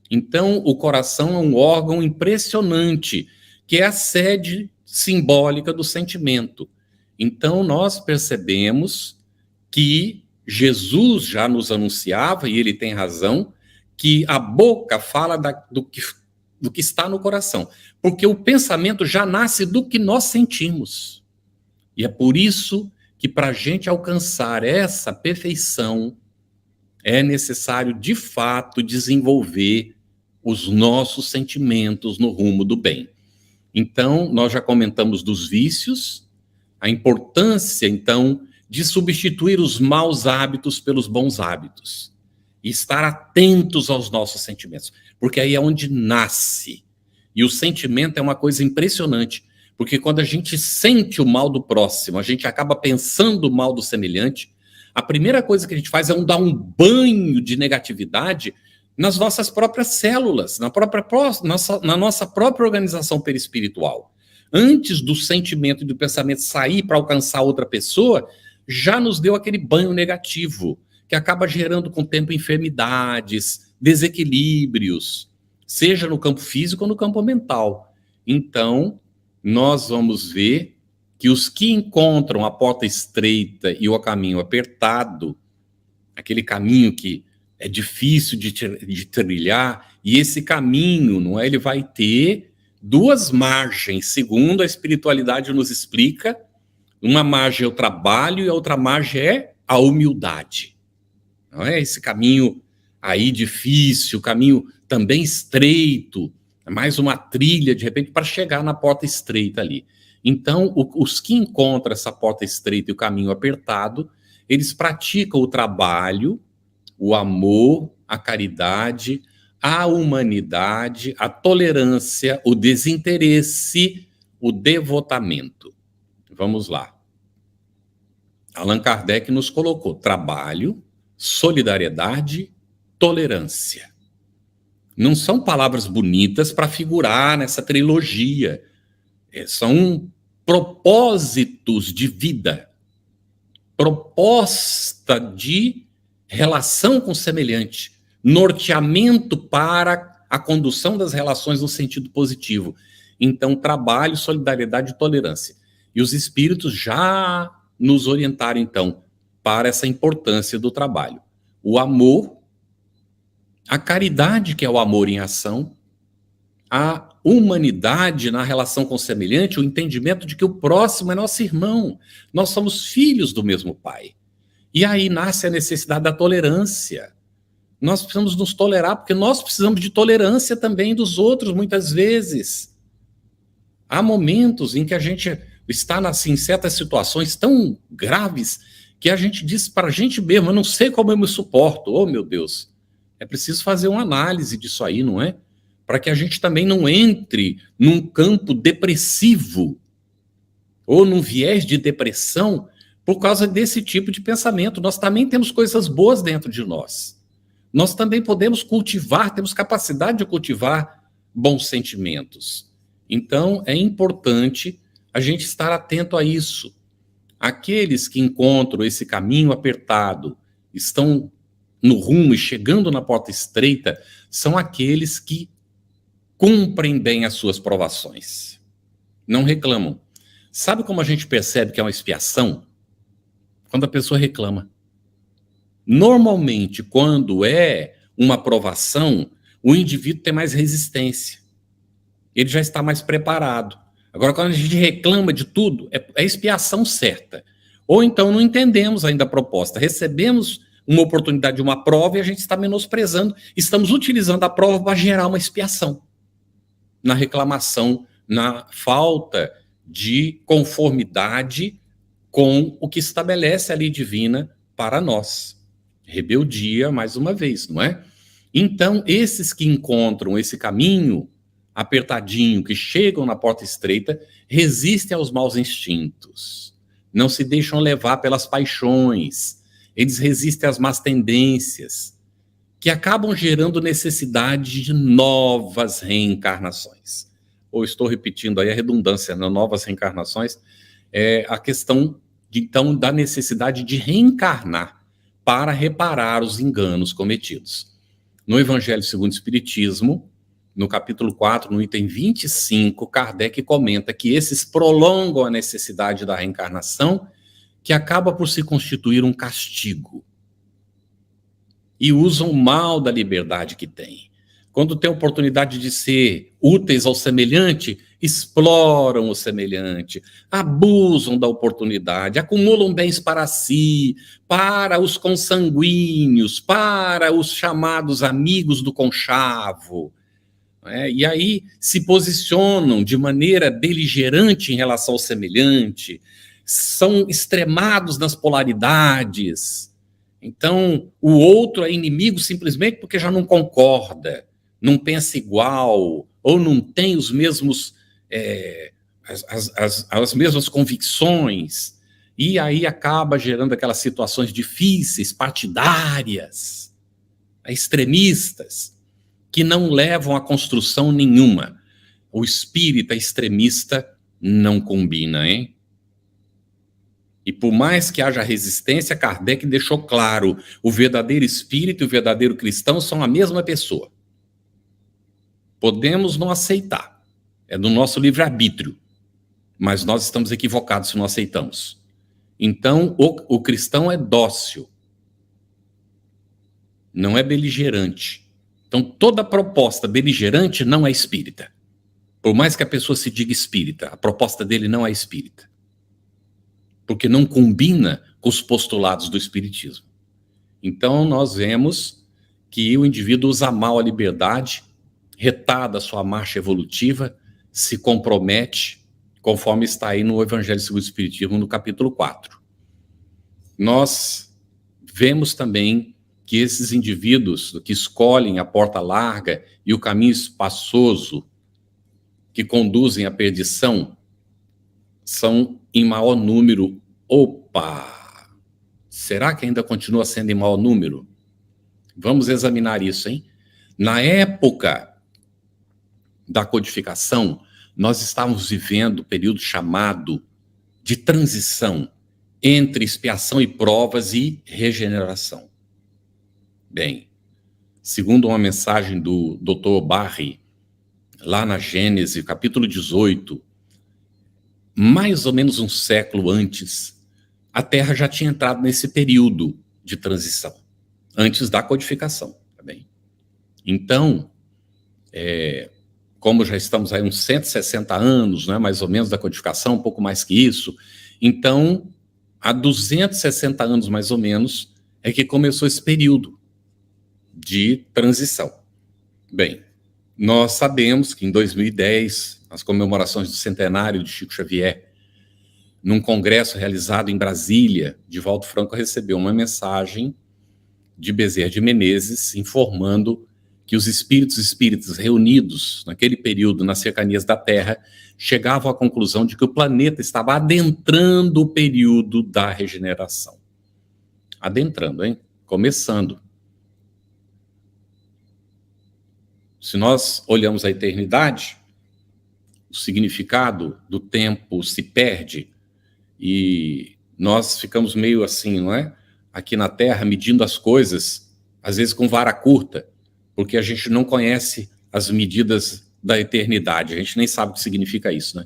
Então, o coração é um órgão impressionante, que é a sede simbólica do sentimento. Então, nós percebemos que Jesus já nos anunciava, e ele tem razão, que a boca fala do que está no coração, porque o pensamento já nasce do que nós sentimos. E é por isso que para a gente alcançar essa perfeição, é necessário, de fato, desenvolver os nossos sentimentos no rumo do bem. Então, nós já comentamos dos vícios, a importância, então, de substituir os maus hábitos pelos bons hábitos. E estar atentos aos nossos sentimentos, porque aí é onde nasce. E o sentimento é uma coisa impressionante, porque quando a gente sente o mal do próximo, a gente acaba pensando o mal do semelhante, a primeira coisa que a gente faz é dar um banho de negatividade nas nossas próprias células, na nossa própria organização perispiritual. Antes do sentimento e do pensamento sair para alcançar outra pessoa, já nos deu aquele banho negativo, que acaba gerando com o tempo enfermidades, desequilíbrios, seja no campo físico ou no campo mental. Então, nós vamos ver que os que encontram a porta estreita e o caminho apertado, aquele caminho que é difícil de trilhar, e esse caminho, não é, ele vai ter duas margens, segundo a espiritualidade nos explica. Uma margem é o trabalho e a outra margem é a humildade. Não é esse caminho aí difícil, caminho também estreito, é mais uma trilha, de repente, para chegar na porta estreita ali. Então, os que encontram essa porta estreita e o caminho apertado, eles praticam o trabalho, o amor, a caridade, a humanidade, a tolerância, o desinteresse, o devotamento. Vamos lá. Allan Kardec nos colocou trabalho, solidariedade, tolerância. Não são palavras bonitas para figurar nessa trilogia. São propósitos de vida, proposta de relação com o semelhante, norteamento para a condução das relações no sentido positivo. Então, trabalho, solidariedade e tolerância. E os espíritos já nos orientaram, então, para essa importância do trabalho. O amor, a caridade, que é o amor em ação, a humanidade na relação com o semelhante, o entendimento de que o próximo é nosso irmão, nós somos filhos do mesmo pai. E aí nasce a necessidade da tolerância. Nós precisamos nos tolerar, porque nós precisamos de tolerância também dos outros, muitas vezes. Há momentos em que a gente está em certas situações tão graves que a gente diz para a gente mesmo, eu não sei como eu me suporto. Oh, meu Deus, é preciso fazer uma análise disso aí, não é? Para que a gente também não entre num campo depressivo ou num viés de depressão por causa desse tipo de pensamento. Nós também temos coisas boas dentro de nós. Nós também podemos cultivar, temos capacidade de cultivar bons sentimentos. Então, é importante a gente estar atento a isso. Aqueles que encontram esse caminho apertado, estão no rumo e chegando na porta estreita, são aqueles que cumprem bem as suas provações. Não reclamam. Sabe como a gente percebe que é uma expiação? Quando a pessoa reclama. Normalmente, quando é uma provação, o indivíduo tem mais resistência. Ele já está mais preparado. Agora, quando a gente reclama de tudo, é expiação certa. Ou então não entendemos ainda a proposta. Recebemos uma oportunidade de uma prova e a gente está menosprezando. Estamos utilizando a prova para gerar uma expiação. Na reclamação, na falta de conformidade com o que estabelece a lei divina para nós. Rebeldia, mais uma vez, não é? Então, esses que encontram esse caminho apertadinho, que chegam na porta estreita, resistem aos maus instintos, não se deixam levar pelas paixões, eles resistem às más tendências, que acabam gerando necessidade de novas reencarnações. Ou estou repetindo aí a redundância, né? Novas reencarnações, é a questão, então, da necessidade de reencarnar para reparar os enganos cometidos. No Evangelho segundo o Espiritismo, no capítulo 4, no item 25, Kardec comenta que esses prolongam a necessidade da reencarnação, que acaba por se constituir um castigo. e usam mal da liberdade que têm. Quando têm oportunidade de ser úteis ao semelhante, exploram o semelhante, abusam da oportunidade, acumulam bens para si, para os consanguíneos, para os chamados amigos do conchavo. E aí se posicionam de maneira beligerante em relação ao semelhante, são extremados nas polaridades. Então, o outro é inimigo simplesmente porque já não concorda, não pensa igual, ou não tem os mesmos, as mesmas convicções, e aí acaba gerando aquelas situações difíceis, partidárias, extremistas, que não levam a construção nenhuma. O espírita extremista não combina, hein? E por mais que haja resistência, Kardec deixou claro, o verdadeiro espírito e o verdadeiro cristão são a mesma pessoa. Podemos não aceitar, é do nosso livre-arbítrio, mas nós estamos equivocados se não aceitamos. Então, o cristão é dócil, não é beligerante. Então, toda proposta beligerante não é espírita. Por mais que a pessoa se diga espírita, a proposta dele não é espírita. Porque não combina com os postulados do espiritismo. Então, nós vemos que o indivíduo usa mal a liberdade, retarda a sua marcha evolutiva, se compromete, conforme está aí no Evangelho segundo o Espiritismo, no capítulo 4. Nós vemos também que esses indivíduos que escolhem a porta larga e o caminho espaçoso que conduzem à perdição são em maior número. Opa! Será que ainda continua sendo em maior número? Vamos examinar isso, hein? Na época da codificação, nós estávamos vivendo o período chamado de transição entre expiação e provas e regeneração. Bem, segundo uma mensagem do Dr. Barry, lá na Gênesis, capítulo 18, mais ou menos um século antes, a Terra já tinha entrado nesse período de transição, antes da codificação. Tá bem? Então, como já estamos aí uns 160 anos, né, mais ou menos, da codificação, um pouco mais que isso, então, há 260 anos, mais ou menos, é que começou esse período de transição. Bem, nós sabemos que em 2010, as comemorações do centenário de Chico Xavier, num congresso realizado em Brasília, Divaldo Franco recebeu uma mensagem de Bezerra de Menezes informando que os espíritas reunidos naquele período nas cercanias da Terra chegavam à conclusão de que o planeta estava adentrando o período da regeneração. Adentrando, hein? Começando. Se nós olhamos a eternidade, o significado do tempo se perde e nós ficamos meio assim, não é? Aqui na Terra, medindo as coisas, às vezes com vara curta, porque a gente não conhece as medidas da eternidade, a gente nem sabe o que significa isso, né?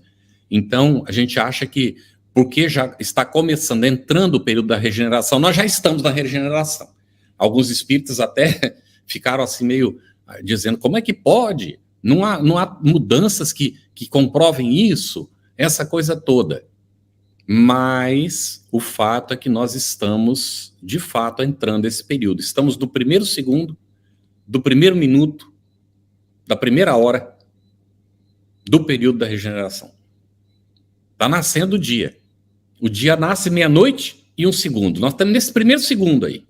Então, a gente acha que, porque já está começando, entrando o período da regeneração, nós já estamos na regeneração. Alguns espíritos até ficaram assim meio dizendo, como é que pode? Não há mudanças que comprovem isso, essa coisa toda. Mas o fato é que nós estamos, de fato, entrando nesse período. Estamos do primeiro segundo, do primeiro minuto, da primeira hora do período da regeneração. Está nascendo o dia. O dia nasce meia-noite e um segundo. Nós estamos nesse primeiro segundo aí.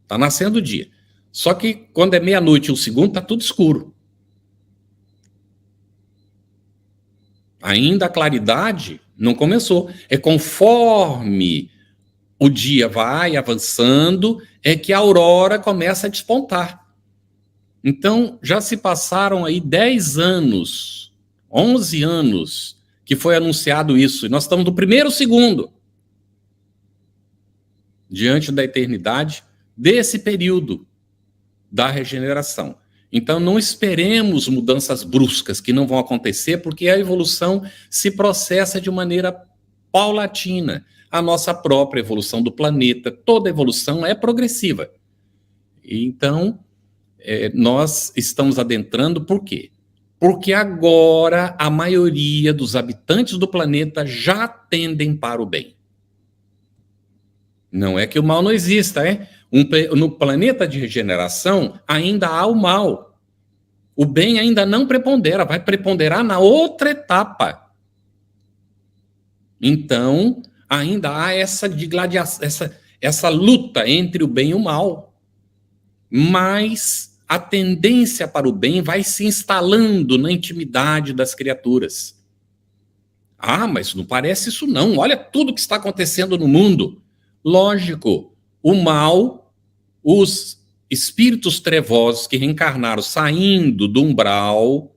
Está nascendo o dia. Só que quando é meia-noite e um segundo, está tudo escuro. Ainda a claridade não começou. É conforme o dia vai avançando, é que a aurora começa a despontar. Então, já se passaram aí 10 anos, 11 anos, que foi anunciado isso. E nós estamos no primeiro segundo, diante da eternidade, desse período da regeneração. Então, não esperemos mudanças bruscas que não vão acontecer, porque a evolução se processa de maneira paulatina. A nossa própria evolução do planeta, toda evolução é progressiva. Então, nós estamos adentrando por quê? Porque agora a maioria dos habitantes do planeta já tendem para o bem. Não é que o mal não exista, no planeta de regeneração ainda há o mal. O bem ainda não prepondera, vai preponderar na outra etapa. Então, ainda há essa luta entre o bem e o mal. Mas a tendência para o bem vai se instalando na intimidade das criaturas. Ah, mas não parece isso não. Olha tudo que está acontecendo no mundo. Lógico, o mal, os espíritos trevosos que reencarnaram saindo do umbral,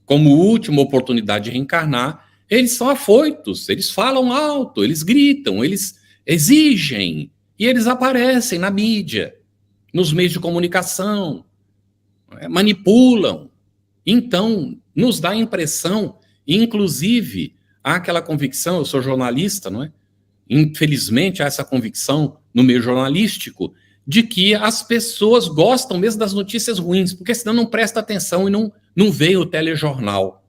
como última oportunidade de reencarnar, eles são afoitos, eles falam alto, eles gritam, eles exigem, e eles aparecem na mídia, nos meios de comunicação, manipulam. Então, nos dá a impressão, inclusive, há aquela convicção, eu sou jornalista, não é? Infelizmente, há essa convicção no meio jornalístico de que as pessoas gostam mesmo das notícias ruins, porque senão não presta atenção e não vê o telejornal.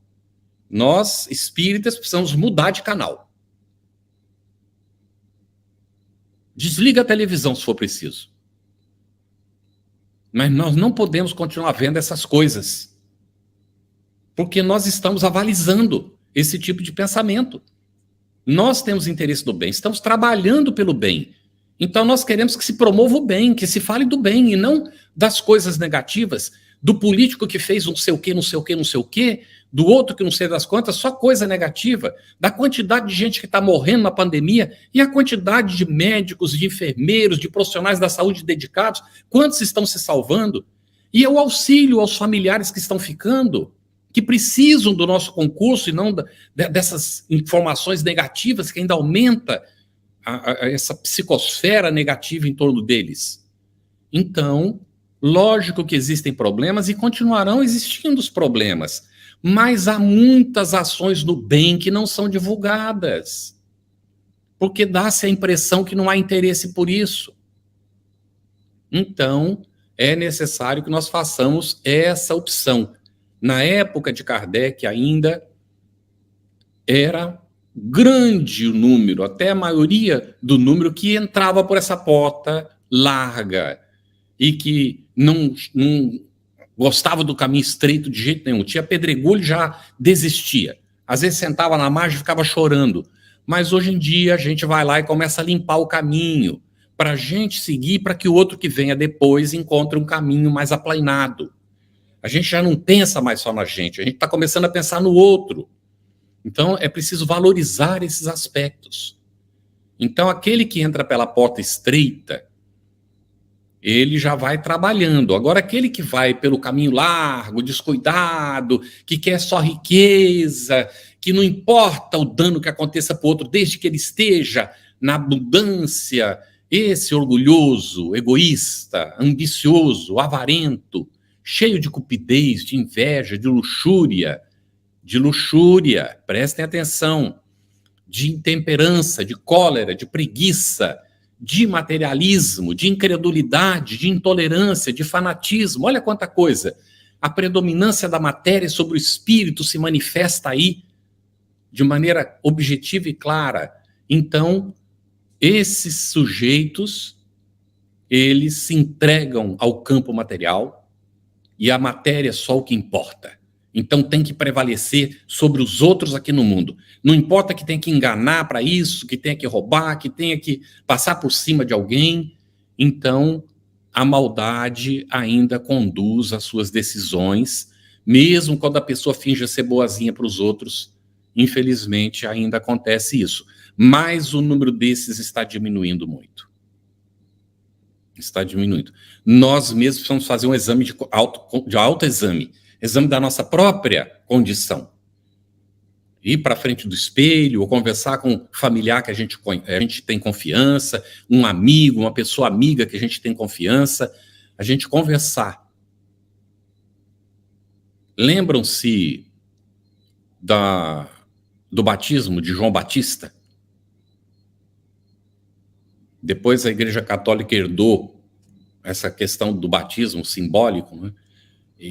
Nós, espíritas, precisamos mudar de canal. Desliga a televisão se for preciso. Mas nós não podemos continuar vendo essas coisas, porque nós estamos avalizando esse tipo de pensamento. Nós temos interesse no bem, estamos trabalhando pelo bem. Então nós queremos que se promova o bem, que se fale do bem, e não das coisas negativas, do político que fez não sei o quê, não sei o quê, não sei o quê, do outro que não sei das quantas, só coisa negativa, da quantidade de gente que está morrendo na pandemia e a quantidade de médicos, de enfermeiros, de profissionais da saúde dedicados, quantos estão se salvando, e o auxílio aos familiares que estão ficando, que precisam do nosso concurso e não dessas informações negativas que ainda aumenta essa psicosfera negativa em torno deles. Então, lógico que existem problemas e continuarão existindo os problemas, mas há muitas ações do bem que não são divulgadas, porque dá-se a impressão que não há interesse por isso. Então, é necessário que nós façamos essa opção. Na época de Kardec ainda era grande o número, até a maioria do número que entrava por essa porta larga e que não gostava do caminho estreito de jeito nenhum. Tinha pedregulho, já desistia. Às vezes sentava na margem e ficava chorando. Mas hoje em dia a gente vai lá e começa a limpar o caminho para a gente seguir, para que o outro que venha depois encontre um caminho mais aplainado. A gente já não pensa mais só na gente, a gente está começando a pensar no outro. Então, é preciso valorizar esses aspectos. Então, aquele que entra pela porta estreita, ele já vai trabalhando. Agora, aquele que vai pelo caminho largo, descuidado, que quer só riqueza, que não importa o dano que aconteça para o outro, desde que ele esteja na abundância, esse orgulhoso, egoísta, ambicioso, avarento, cheio de cupidez, de inveja, de luxúria, prestem atenção, de intemperança, de cólera, de preguiça, de materialismo, de incredulidade, de intolerância, de fanatismo, olha quanta coisa. A predominância da matéria sobre o espírito se manifesta aí de maneira objetiva e clara. Então, esses sujeitos, eles se entregam ao campo material, e a matéria é só o que importa. Então tem que prevalecer sobre os outros aqui no mundo. Não importa que tenha que enganar para isso, que tenha que roubar, que tenha que passar por cima de alguém. Então a maldade ainda conduz as suas decisões, mesmo quando a pessoa finge ser boazinha para os outros. Infelizmente ainda acontece isso. Mas o número desses está diminuindo muito. Está diminuindo. Nós mesmos precisamos fazer um exame de autoexame, exame da nossa própria condição. Ir para frente do espelho, ou conversar com um familiar que a gente tem confiança, um amigo, uma pessoa amiga que a gente tem confiança, a gente conversar. Lembram-se do batismo de João Batista? Depois a Igreja Católica herdou essa questão do batismo simbólico, né?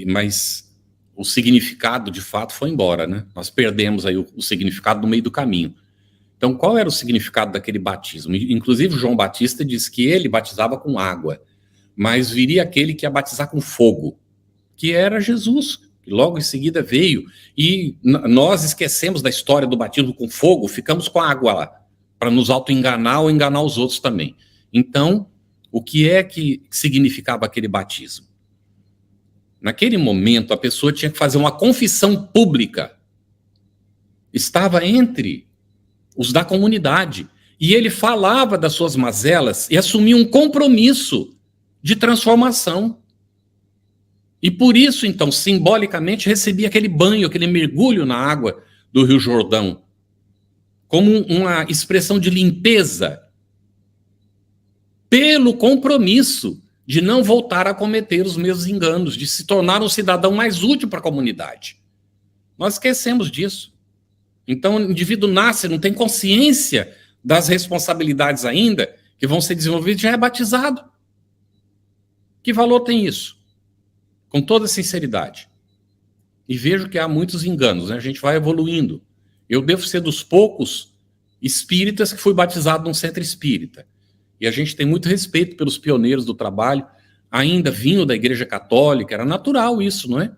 Mas o significado, de fato, foi embora, né? Nós perdemos aí o significado no meio do caminho. Então, qual era o significado daquele batismo? Inclusive, João Batista diz que ele batizava com água, mas viria aquele que ia batizar com fogo, que era Jesus, que logo em seguida veio. E nós esquecemos da história do batismo com fogo, ficamos com a água lá, para nos auto-enganar ou enganar os outros também. Então, o que é que significava aquele batismo? Naquele momento, a pessoa tinha que fazer uma confissão pública. Estava entre os da comunidade. E ele falava das suas mazelas e assumia um compromisso de transformação. E por isso, então, simbolicamente, recebia aquele banho, aquele mergulho na água do Rio Jordão, como uma expressão de limpeza, pelo compromisso de não voltar a cometer os mesmos enganos, de se tornar um cidadão mais útil para a comunidade. Nós esquecemos disso. Então, o indivíduo nasce, não tem consciência das responsabilidades ainda que vão ser desenvolvidas, já é batizado. Que valor tem isso? Com toda sinceridade. E vejo que há muitos enganos, né? A gente vai evoluindo. Eu devo ser dos poucos espíritas que fui batizado num centro espírita. E a gente tem muito respeito pelos pioneiros do trabalho, ainda vinham da Igreja Católica, era natural isso, não é?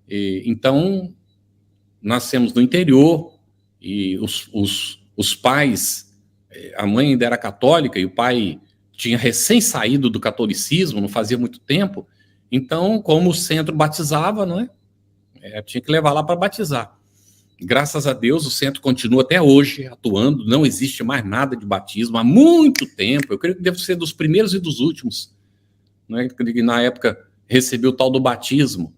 Então, nascemos no interior, e os pais, a mãe ainda era católica, e o pai tinha recém saído do catolicismo, não fazia muito tempo, então, como o centro batizava, não é? Tinha que levar lá para batizar. Graças a Deus, o centro continua até hoje atuando, não existe mais nada de batismo há muito tempo. Eu creio que deve ser dos primeiros e dos últimos, né? Que na época recebeu o tal do batismo.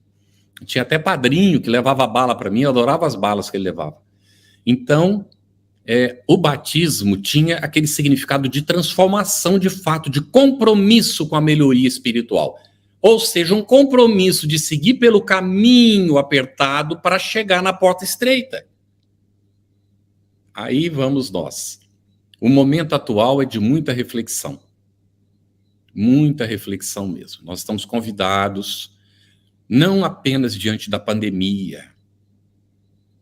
Tinha até padrinho que levava bala para mim, eu adorava as balas que ele levava. Então, o batismo tinha aquele significado de transformação de fato, de compromisso com a melhoria espiritual. Ou seja, um compromisso de seguir pelo caminho apertado para chegar na porta estreita. Aí vamos nós. O momento atual é de muita reflexão. Muita reflexão mesmo. Nós estamos convidados, não apenas diante da pandemia.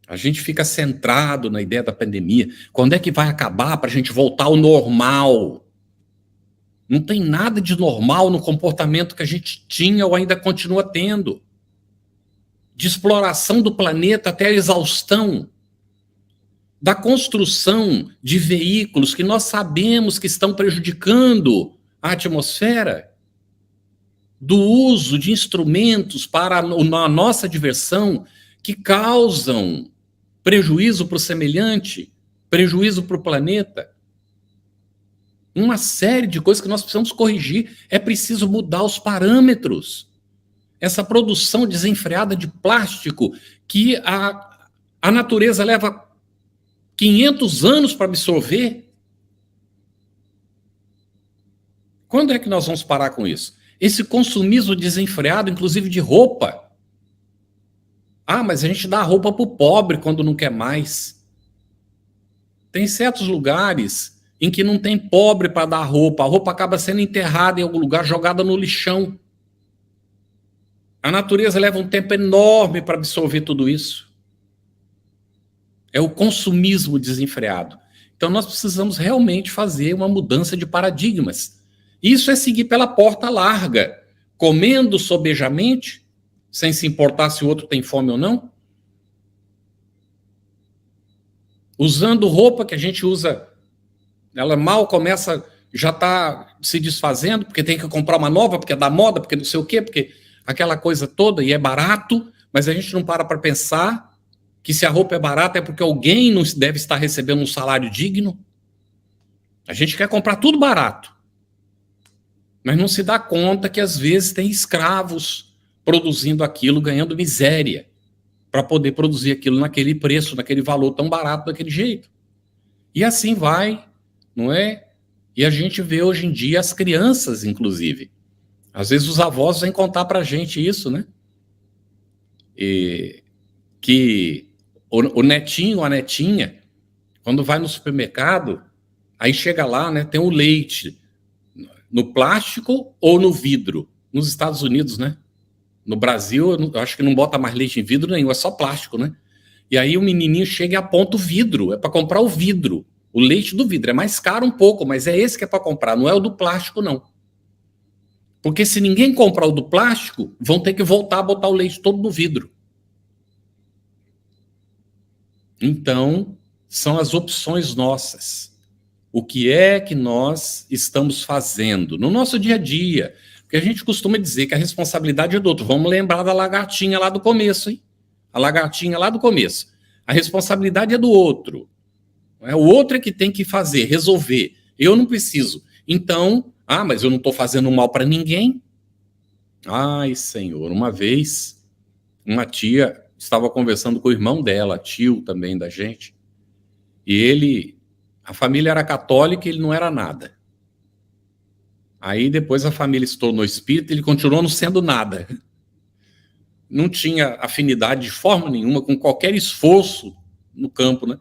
A gente fica centrado na ideia da pandemia. Quando é que vai acabar para a gente voltar ao normal? Não tem nada de normal no comportamento que a gente tinha ou ainda continua tendo. De exploração do planeta até a exaustão. Da construção de veículos que nós sabemos que estão prejudicando a atmosfera. Do uso de instrumentos para a nossa diversão que causam prejuízo para o semelhante, prejuízo para o planeta. Uma série de coisas que nós precisamos corrigir. É preciso mudar os parâmetros. Essa produção desenfreada de plástico que a natureza leva 500 anos para absorver. Quando é que nós vamos parar com isso? Esse consumismo desenfreado, inclusive de roupa. Ah, mas a gente dá a roupa para o pobre quando não quer mais. Tem certos lugares em que não tem pobre para dar roupa. A roupa acaba sendo enterrada em algum lugar, jogada no lixão. A natureza leva um tempo enorme para absorver tudo isso. É o consumismo desenfreado. Então nós precisamos realmente fazer uma mudança de paradigmas. Isso é seguir pela porta larga, comendo sobejamente, sem se importar se o outro tem fome ou não. Usando roupa que a gente usa, ela mal começa, já está se desfazendo, porque tem que comprar uma nova, porque é da moda, porque não sei o quê, porque aquela coisa toda, e é barato, mas a gente não para pensar que se a roupa é barata é porque alguém não deve estar recebendo um salário digno. A gente quer comprar tudo barato, mas não se dá conta que às vezes tem escravos produzindo aquilo, ganhando miséria, para poder produzir aquilo naquele preço, naquele valor tão barato, daquele jeito. E assim vai, não é? E a gente vê hoje em dia as crianças, inclusive. Às vezes os avós vêm contar para a gente isso, né? Que o netinho, a netinha, quando vai no supermercado, aí chega lá, né? Tem o leite no plástico ou no vidro. Nos Estados Unidos, né? No Brasil, eu acho que não bota mais leite em vidro nenhum, é só plástico, né? E aí o menininho chega e aponta o vidro, é para comprar o vidro, o leite do vidro. É mais caro um pouco, mas é esse que é para comprar, não é o do plástico, não. Porque se ninguém comprar o do plástico, vão ter que voltar a botar o leite todo no vidro. Então, são as opções nossas. O que é que nós estamos fazendo no nosso dia a dia? Porque a gente costuma dizer que a responsabilidade é do outro. Vamos lembrar da lagartinha lá do começo, hein? A lagartinha lá do começo. A responsabilidade é do outro. O outro é que tem que fazer, resolver. Eu não preciso. Então, mas eu não estou fazendo mal para ninguém. Ai, Senhor, uma vez, uma tia estava conversando com o irmão dela, tio também da gente, e a família era católica e ele não era nada. Aí depois a família se tornou espírita e ele continuou não sendo nada. Não tinha afinidade de forma nenhuma com qualquer esforço no campo, né?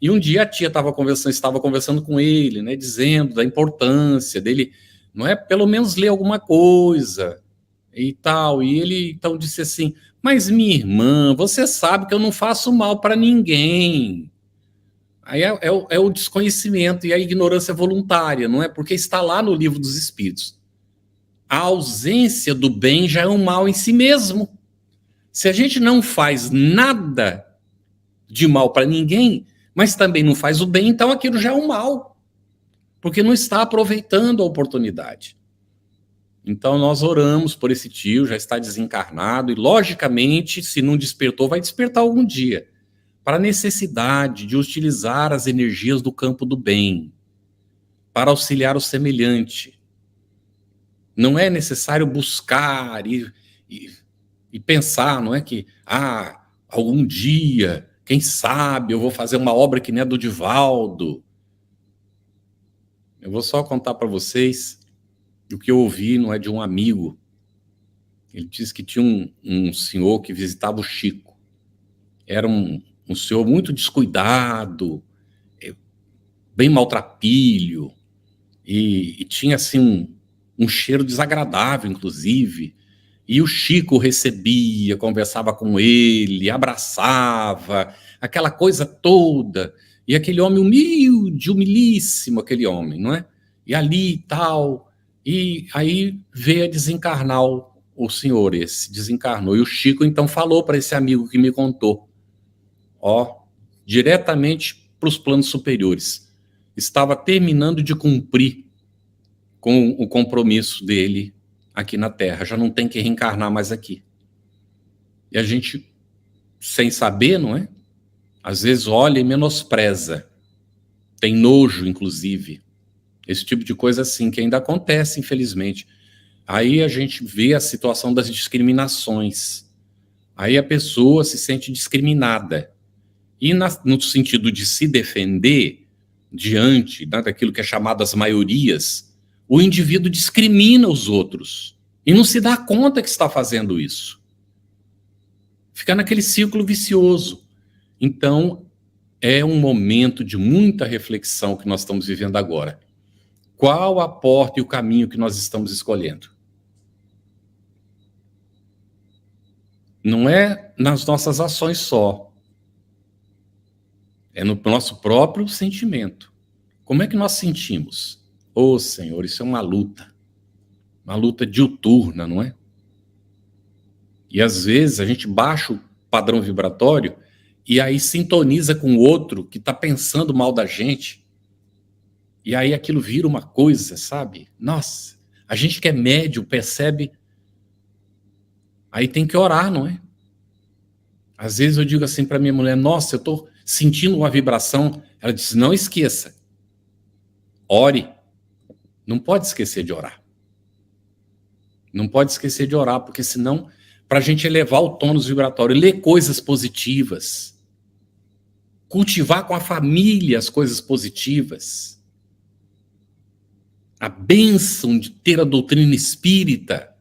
E um dia a tia estava conversando com ele, né, dizendo da importância dele, não é, pelo menos ler alguma coisa e tal. E ele então disse assim: mas minha irmã, você sabe que eu não faço mal para ninguém. Aí é o desconhecimento e a ignorância voluntária, não é? Porque está lá no Livro dos Espíritos. A ausência do bem já é um mal em si mesmo. Se a gente não faz nada de mal para ninguém, mas também não faz o bem, então aquilo já é um mal, porque não está aproveitando a oportunidade. Então nós oramos por esse tio, já está desencarnado, e logicamente, se não despertou, vai despertar algum dia, para a necessidade de utilizar as energias do campo do bem, para auxiliar o semelhante. Não é necessário buscar e pensar, não é que, algum dia, quem sabe, eu vou fazer uma obra que nem a do Divaldo. Eu vou só contar para vocês o que eu ouvi, não é, de um amigo. Ele disse que tinha um senhor que visitava o Chico. Era um senhor muito descuidado, bem maltrapilho, e tinha assim um cheiro desagradável, inclusive. E o Chico recebia, conversava com ele, abraçava, aquela coisa toda. E aquele homem humilde, humilíssimo, aquele homem, não é? E ali e tal. E aí veio a desencarnar o senhor, esse desencarnou. E o Chico então falou para esse amigo que me contou, diretamente para os planos superiores. Estava terminando de cumprir com o compromisso dele aqui na Terra, já não tem que reencarnar mais aqui. E a gente, sem saber, não é? Às vezes olha e menospreza, tem nojo, inclusive. Esse tipo de coisa assim, que ainda acontece, infelizmente. Aí a gente vê a situação das discriminações. Aí a pessoa se sente discriminada. E no sentido de se defender diante daquilo que é chamado as maiorias, o indivíduo discrimina os outros e não se dá conta que está fazendo isso. Fica naquele círculo vicioso. Então, é um momento de muita reflexão que nós estamos vivendo agora. Qual a porta e o caminho que nós estamos escolhendo? Não é nas nossas ações só. É no nosso próprio sentimento. Como é que nós sentimos? Senhor, isso é uma luta diuturna, não é? E às vezes a gente baixa o padrão vibratório e aí sintoniza com o outro que está pensando mal da gente. E aí aquilo vira uma coisa, sabe? Nossa, a gente que é médium percebe, aí tem que orar, não é? Às vezes eu digo assim para minha mulher: nossa, eu estou sentindo uma vibração. Ela diz: não esqueça, ore. Não pode esquecer de orar. Não pode esquecer de orar, porque senão, para a gente elevar o tônus vibratório, ler coisas positivas, cultivar com a família as coisas positivas, a bênção de ter a doutrina espírita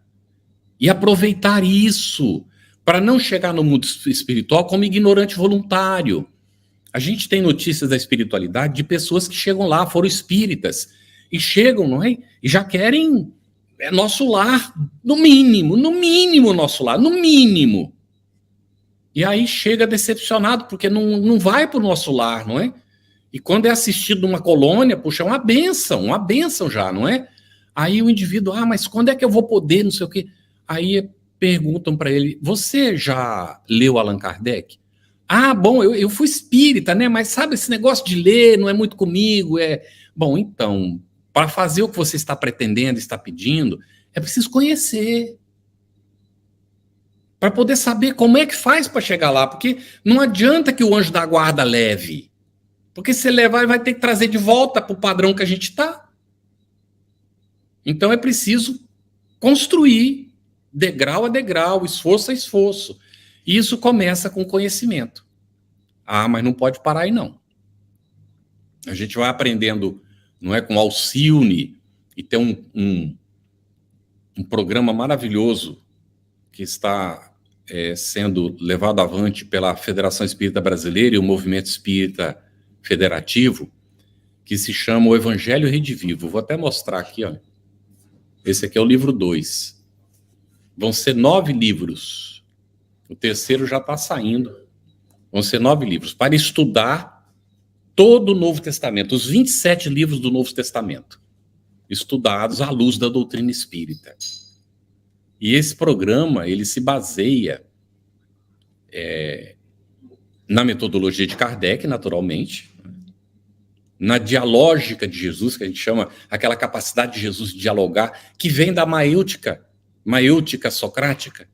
e aproveitar isso para não chegar no mundo espiritual como ignorante voluntário. A gente tem notícias da espiritualidade de pessoas que chegam lá, foram espíritas, e chegam, não é? E já querem nosso lar, no mínimo nosso lar, no mínimo. E aí chega decepcionado, porque não vai para o nosso lar, não é? E quando é assistido numa colônia, puxa, é uma bênção já, não é? Aí o indivíduo, mas quando é que eu vou poder, não sei o quê? Aí perguntam para ele, você já leu Allan Kardec? Bom, eu fui espírita, né? Mas sabe, esse negócio de ler não é muito comigo. Bom, então, para fazer o que você está pretendendo, está pedindo, é preciso conhecer. Para poder saber como é que faz para chegar lá. Porque não adianta que o anjo da guarda leve. Porque se levar, ele vai ter que trazer de volta para o padrão que a gente está. Então é preciso construir degrau a degrau, esforço a esforço. E isso começa com conhecimento. Mas não pode parar aí, não. A gente vai aprendendo, não é, com Alcione, e tem um programa maravilhoso que está sendo levado avante pela Federação Espírita Brasileira e o Movimento Espírita Federativo, que se chama O Evangelho Redivivo. Vou até mostrar aqui, ó. Esse aqui é o livro 2. Vão ser 9 livros. O terceiro já está saindo. Vão ser 9 livros para estudar todo o Novo Testamento, os 27 livros do Novo Testamento, estudados à luz da doutrina espírita. E esse programa, ele se baseia na metodologia de Kardec, naturalmente, na dialógica de Jesus, que a gente chama aquela capacidade de Jesus de dialogar, que vem da maêutica socrática,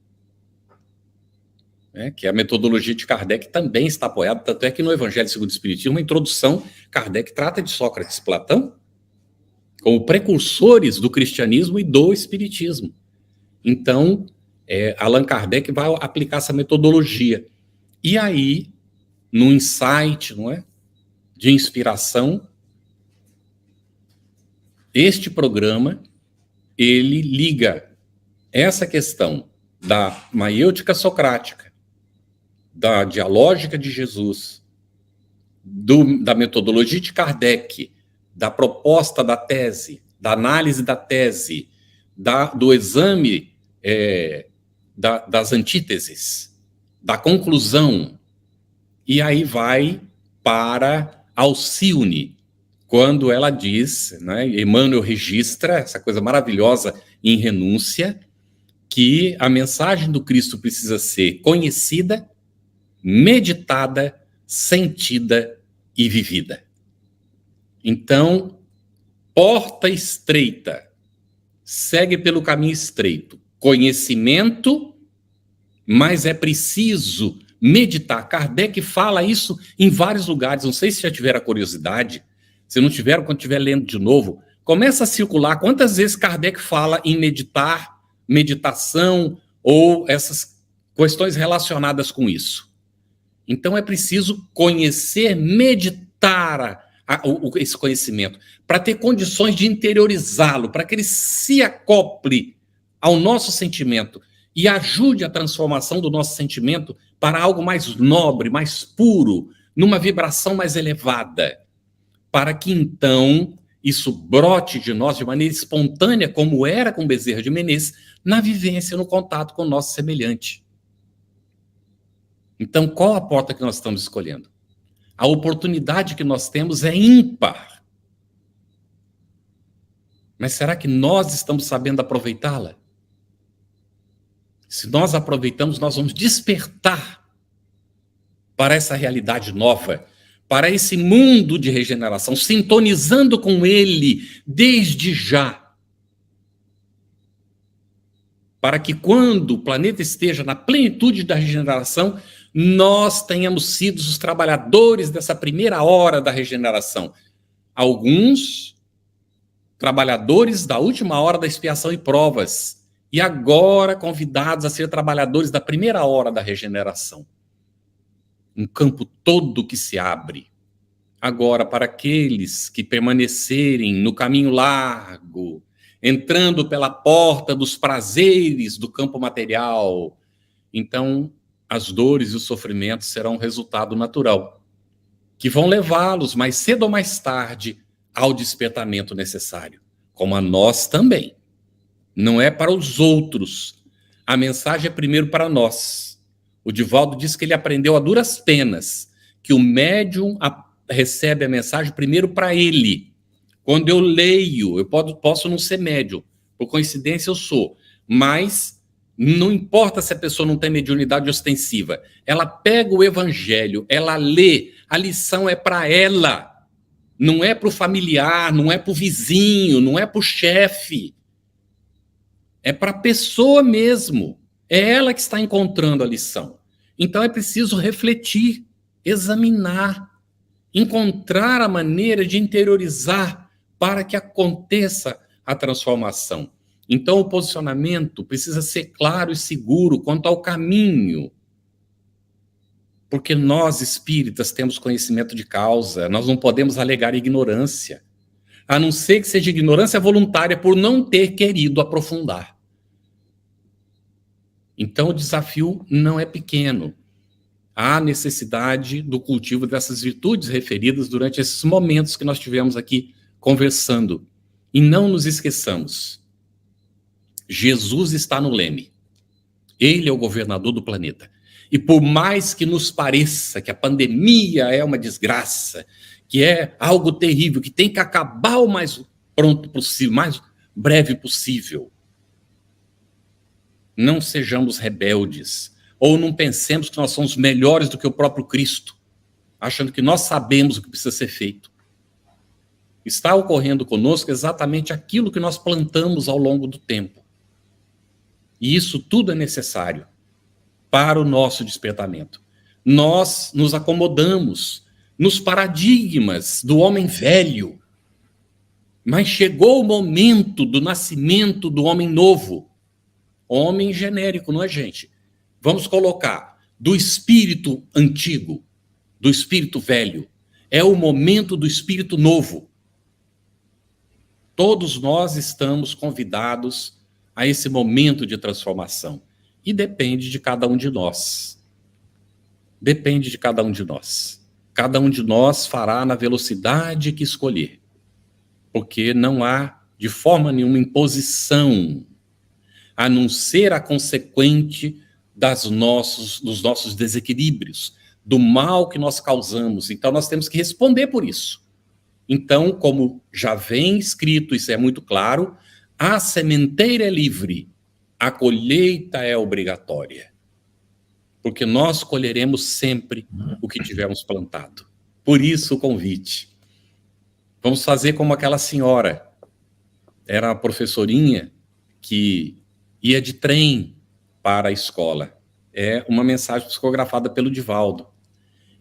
que a metodologia de Kardec também está apoiada, tanto é que no Evangelho segundo o Espiritismo, uma introdução, Kardec trata de Sócrates e Platão como precursores do cristianismo e do espiritismo. Então, Allan Kardec vai aplicar essa metodologia. E aí, no insight, não é, de inspiração, este programa, ele liga essa questão da maêutica socrática, da dialógica de Jesus, da metodologia de Kardec, da proposta da tese, da análise da tese, do exame das antíteses, da conclusão, e aí vai para Alcione, quando ela diz, né, Emmanuel registra essa coisa maravilhosa em Renúncia, que a mensagem do Cristo precisa ser conhecida, meditada, sentida e vivida. Então, porta estreita, segue pelo caminho estreito, conhecimento, mas é preciso meditar. Kardec fala isso em vários lugares, não sei se já tiveram a curiosidade, se não tiveram, quando estiver lendo de novo, começa a circular quantas vezes Kardec fala em meditar, meditação ou essas questões relacionadas com isso. Então é preciso conhecer, meditar esse conhecimento, para ter condições de interiorizá-lo, para que ele se acople ao nosso sentimento e ajude a transformação do nosso sentimento para algo mais nobre, mais puro, numa vibração mais elevada, para que então isso brote de nós de maneira espontânea, como era com Bezerra de Menezes, na vivência, no contato com o nosso semelhante. Então, qual a porta que nós estamos escolhendo? A oportunidade que nós temos é ímpar. Mas será que nós estamos sabendo aproveitá-la? Se nós aproveitamos, nós vamos despertar para essa realidade nova, para esse mundo de regeneração, sintonizando com ele desde já. Para que quando o planeta esteja na plenitude da regeneração, nós tenhamos sido os trabalhadores dessa primeira hora da regeneração. Alguns trabalhadores da última hora da expiação e provas, e agora convidados a ser trabalhadores da primeira hora da regeneração. Um campo todo que se abre. Agora, para aqueles que permanecerem no caminho largo, entrando pela porta dos prazeres do campo material, então as dores e os sofrimentos serão um resultado natural, que vão levá-los, mais cedo ou mais tarde, ao despertamento necessário, como a nós também. Não é para os outros. A mensagem é primeiro para nós. O Divaldo diz que ele aprendeu a duras penas que o médium recebe a mensagem primeiro para ele. Quando eu leio, eu posso não ser médium, por coincidência eu sou, mas não importa se a pessoa não tem mediunidade ostensiva, ela pega o evangelho, ela lê, a lição é para ela, não é para o familiar, não é para o vizinho, não é para o chefe, é para a pessoa mesmo, é ela que está encontrando a lição. Então é preciso refletir, examinar, encontrar a maneira de interiorizar para que aconteça a transformação. Então o posicionamento precisa ser claro e seguro quanto ao caminho, porque nós espíritas temos conhecimento de causa, nós não podemos alegar ignorância, a não ser que seja ignorância voluntária por não ter querido aprofundar. Então o desafio não é pequeno. Há necessidade do cultivo dessas virtudes referidas durante esses momentos que nós tivemos aqui conversando. E não nos esqueçamos, Jesus está no leme. Ele é o governador do planeta. E por mais que nos pareça que a pandemia é uma desgraça, que é algo terrível, que tem que acabar o mais pronto possível, mais breve possível, não sejamos rebeldes, ou não pensemos que nós somos melhores do que o próprio Cristo, achando que nós sabemos o que precisa ser feito. Está ocorrendo conosco exatamente aquilo que nós plantamos ao longo do tempo. E isso tudo é necessário para o nosso despertamento. Nós nos acomodamos nos paradigmas do homem velho, mas chegou o momento do nascimento do homem novo. Homem genérico, não é, gente? Vamos colocar do espírito antigo, do espírito velho. É o momento do espírito novo. Todos nós estamos convidados a esse momento de transformação. E depende de cada um de nós. Depende de cada um de nós. Cada um de nós fará na velocidade que escolher. Porque não há, de forma nenhuma, imposição, a não ser a consequente dos nossos desequilíbrios, do mal que nós causamos. Então, nós temos que responder por isso. Então, como já vem escrito, isso é muito claro, a sementeira é livre, a colheita é obrigatória. Porque nós colheremos sempre o que tivermos plantado. Por isso o convite. Vamos fazer como aquela senhora. Era uma professorinha que ia de trem para a escola. É uma mensagem psicografada pelo Divaldo.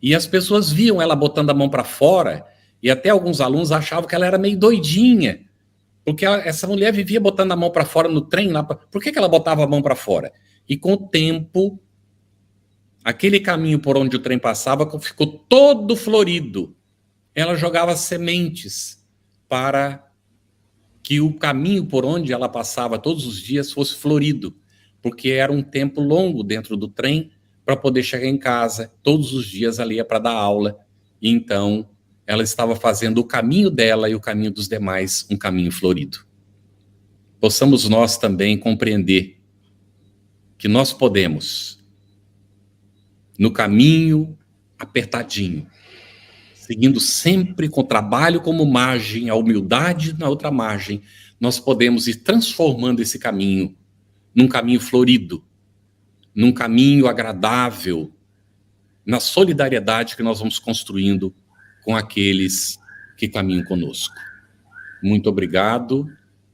E as pessoas viam ela botando a mão para fora, e até alguns alunos achavam que ela era meio doidinha, porque essa mulher vivia botando a mão para fora no trem. Por que ela botava a mão para fora? E com o tempo, aquele caminho por onde o trem passava ficou todo florido. Ela jogava sementes para que o caminho por onde ela passava todos os dias fosse florido, porque era um tempo longo dentro do trem para poder chegar em casa. Todos os dias ela ia para dar aula, e então ela estava fazendo o caminho dela e o caminho dos demais um caminho florido. Possamos nós também compreender que nós podemos, no caminho apertadinho, seguindo sempre com o trabalho como margem, a humildade na outra margem, nós podemos ir transformando esse caminho num caminho florido, num caminho agradável, na solidariedade que nós vamos construindo com aqueles que caminham conosco. Muito obrigado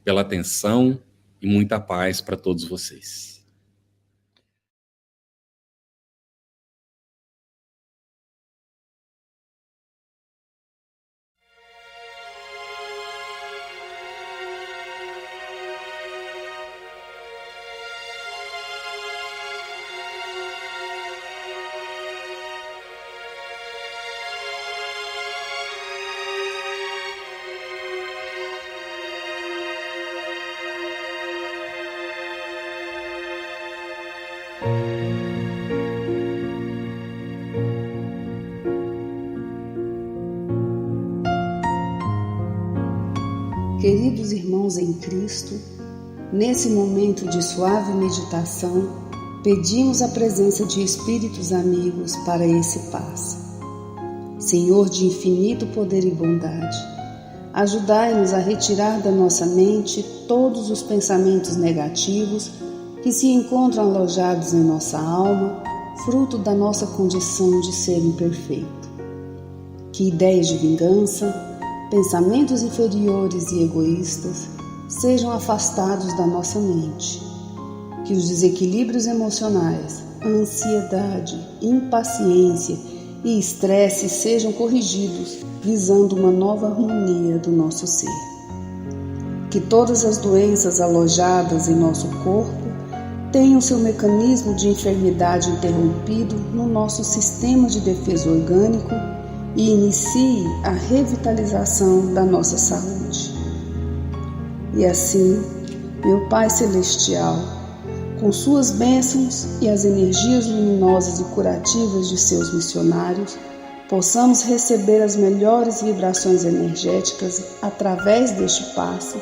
pela atenção e muita paz para todos vocês. irmãos em Cristo, nesse momento de suave meditação, pedimos a presença de espíritos amigos para esse passe. Senhor de infinito poder e bondade, ajudai-nos a retirar da nossa mente todos os pensamentos negativos que se encontram alojados em nossa alma, fruto da nossa condição de ser imperfeito. Que ideias de vingança, pensamentos inferiores e egoístas sejam afastados da nossa mente. Que os desequilíbrios emocionais, a ansiedade, impaciência e estresse sejam corrigidos, visando uma nova harmonia do nosso ser. Que todas as doenças alojadas em nosso corpo tenham seu mecanismo de enfermidade interrompido no nosso sistema de defesa orgânico e inicie a revitalização da nossa saúde. E assim, meu Pai Celestial, com suas bênçãos e as energias luminosas e curativas de seus missionários, possamos receber as melhores vibrações energéticas através deste passe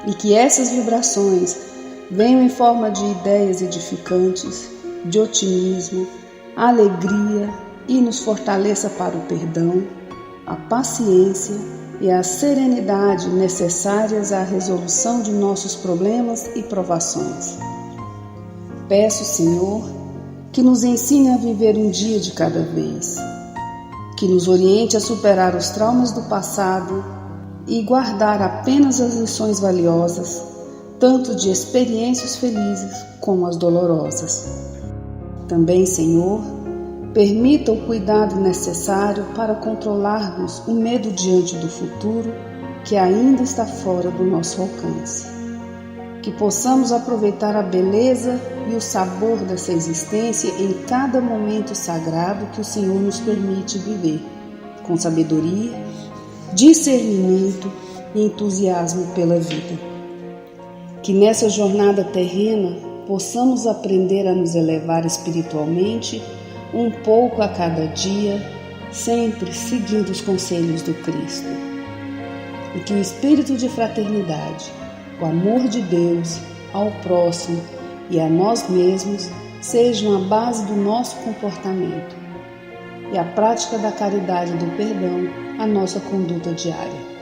e que essas vibrações venham em forma de ideias edificantes, de otimismo, alegria e nos fortaleça para o perdão, a paciência e a serenidade necessárias à resolução de nossos problemas e provações. Peço, Senhor, que nos ensine a viver um dia de cada vez, que nos oriente a superar os traumas do passado e guardar apenas as lições valiosas, tanto de experiências felizes como as dolorosas. Também, Senhor, permita o cuidado necessário para controlarmos o medo diante do futuro que ainda está fora do nosso alcance. Que possamos aproveitar a beleza e o sabor dessa existência em cada momento sagrado que o Senhor nos permite viver, com sabedoria, discernimento e entusiasmo pela vida. Que nessa jornada terrena possamos aprender a nos elevar espiritualmente um pouco a cada dia, sempre seguindo os conselhos do Cristo. E que o espírito de fraternidade, o amor de Deus ao próximo e a nós mesmos sejam a base do nosso comportamento e a prática da caridade e do perdão a nossa conduta diária.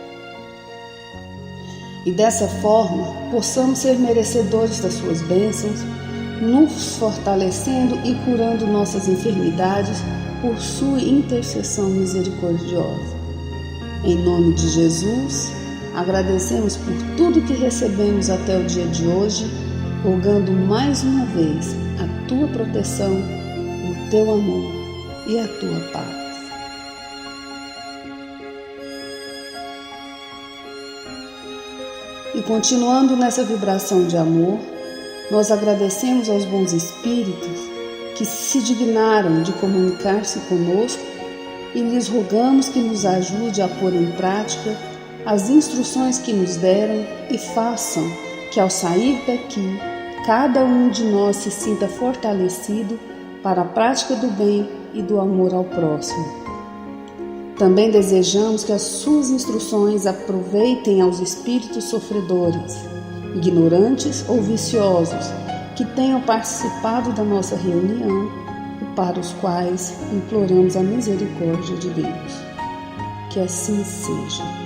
E dessa forma possamos ser merecedores das suas bênçãos, nos fortalecendo e curando nossas enfermidades por sua intercessão misericordiosa. Em nome de Jesus, agradecemos por tudo que recebemos até o dia de hoje, rogando mais uma vez a tua proteção, o teu amor e a tua paz. E continuando nessa vibração de amor, nós agradecemos aos bons espíritos que se dignaram de comunicar-se conosco e lhes rogamos que nos ajude a pôr em prática as instruções que nos deram e façam que ao sair daqui, cada um de nós se sinta fortalecido para a prática do bem e do amor ao próximo. Também desejamos que as suas instruções aproveitem aos espíritos sofredores, ignorantes ou viciosos, que tenham participado da nossa reunião e para os quais imploramos a misericórdia de Deus. Que assim seja.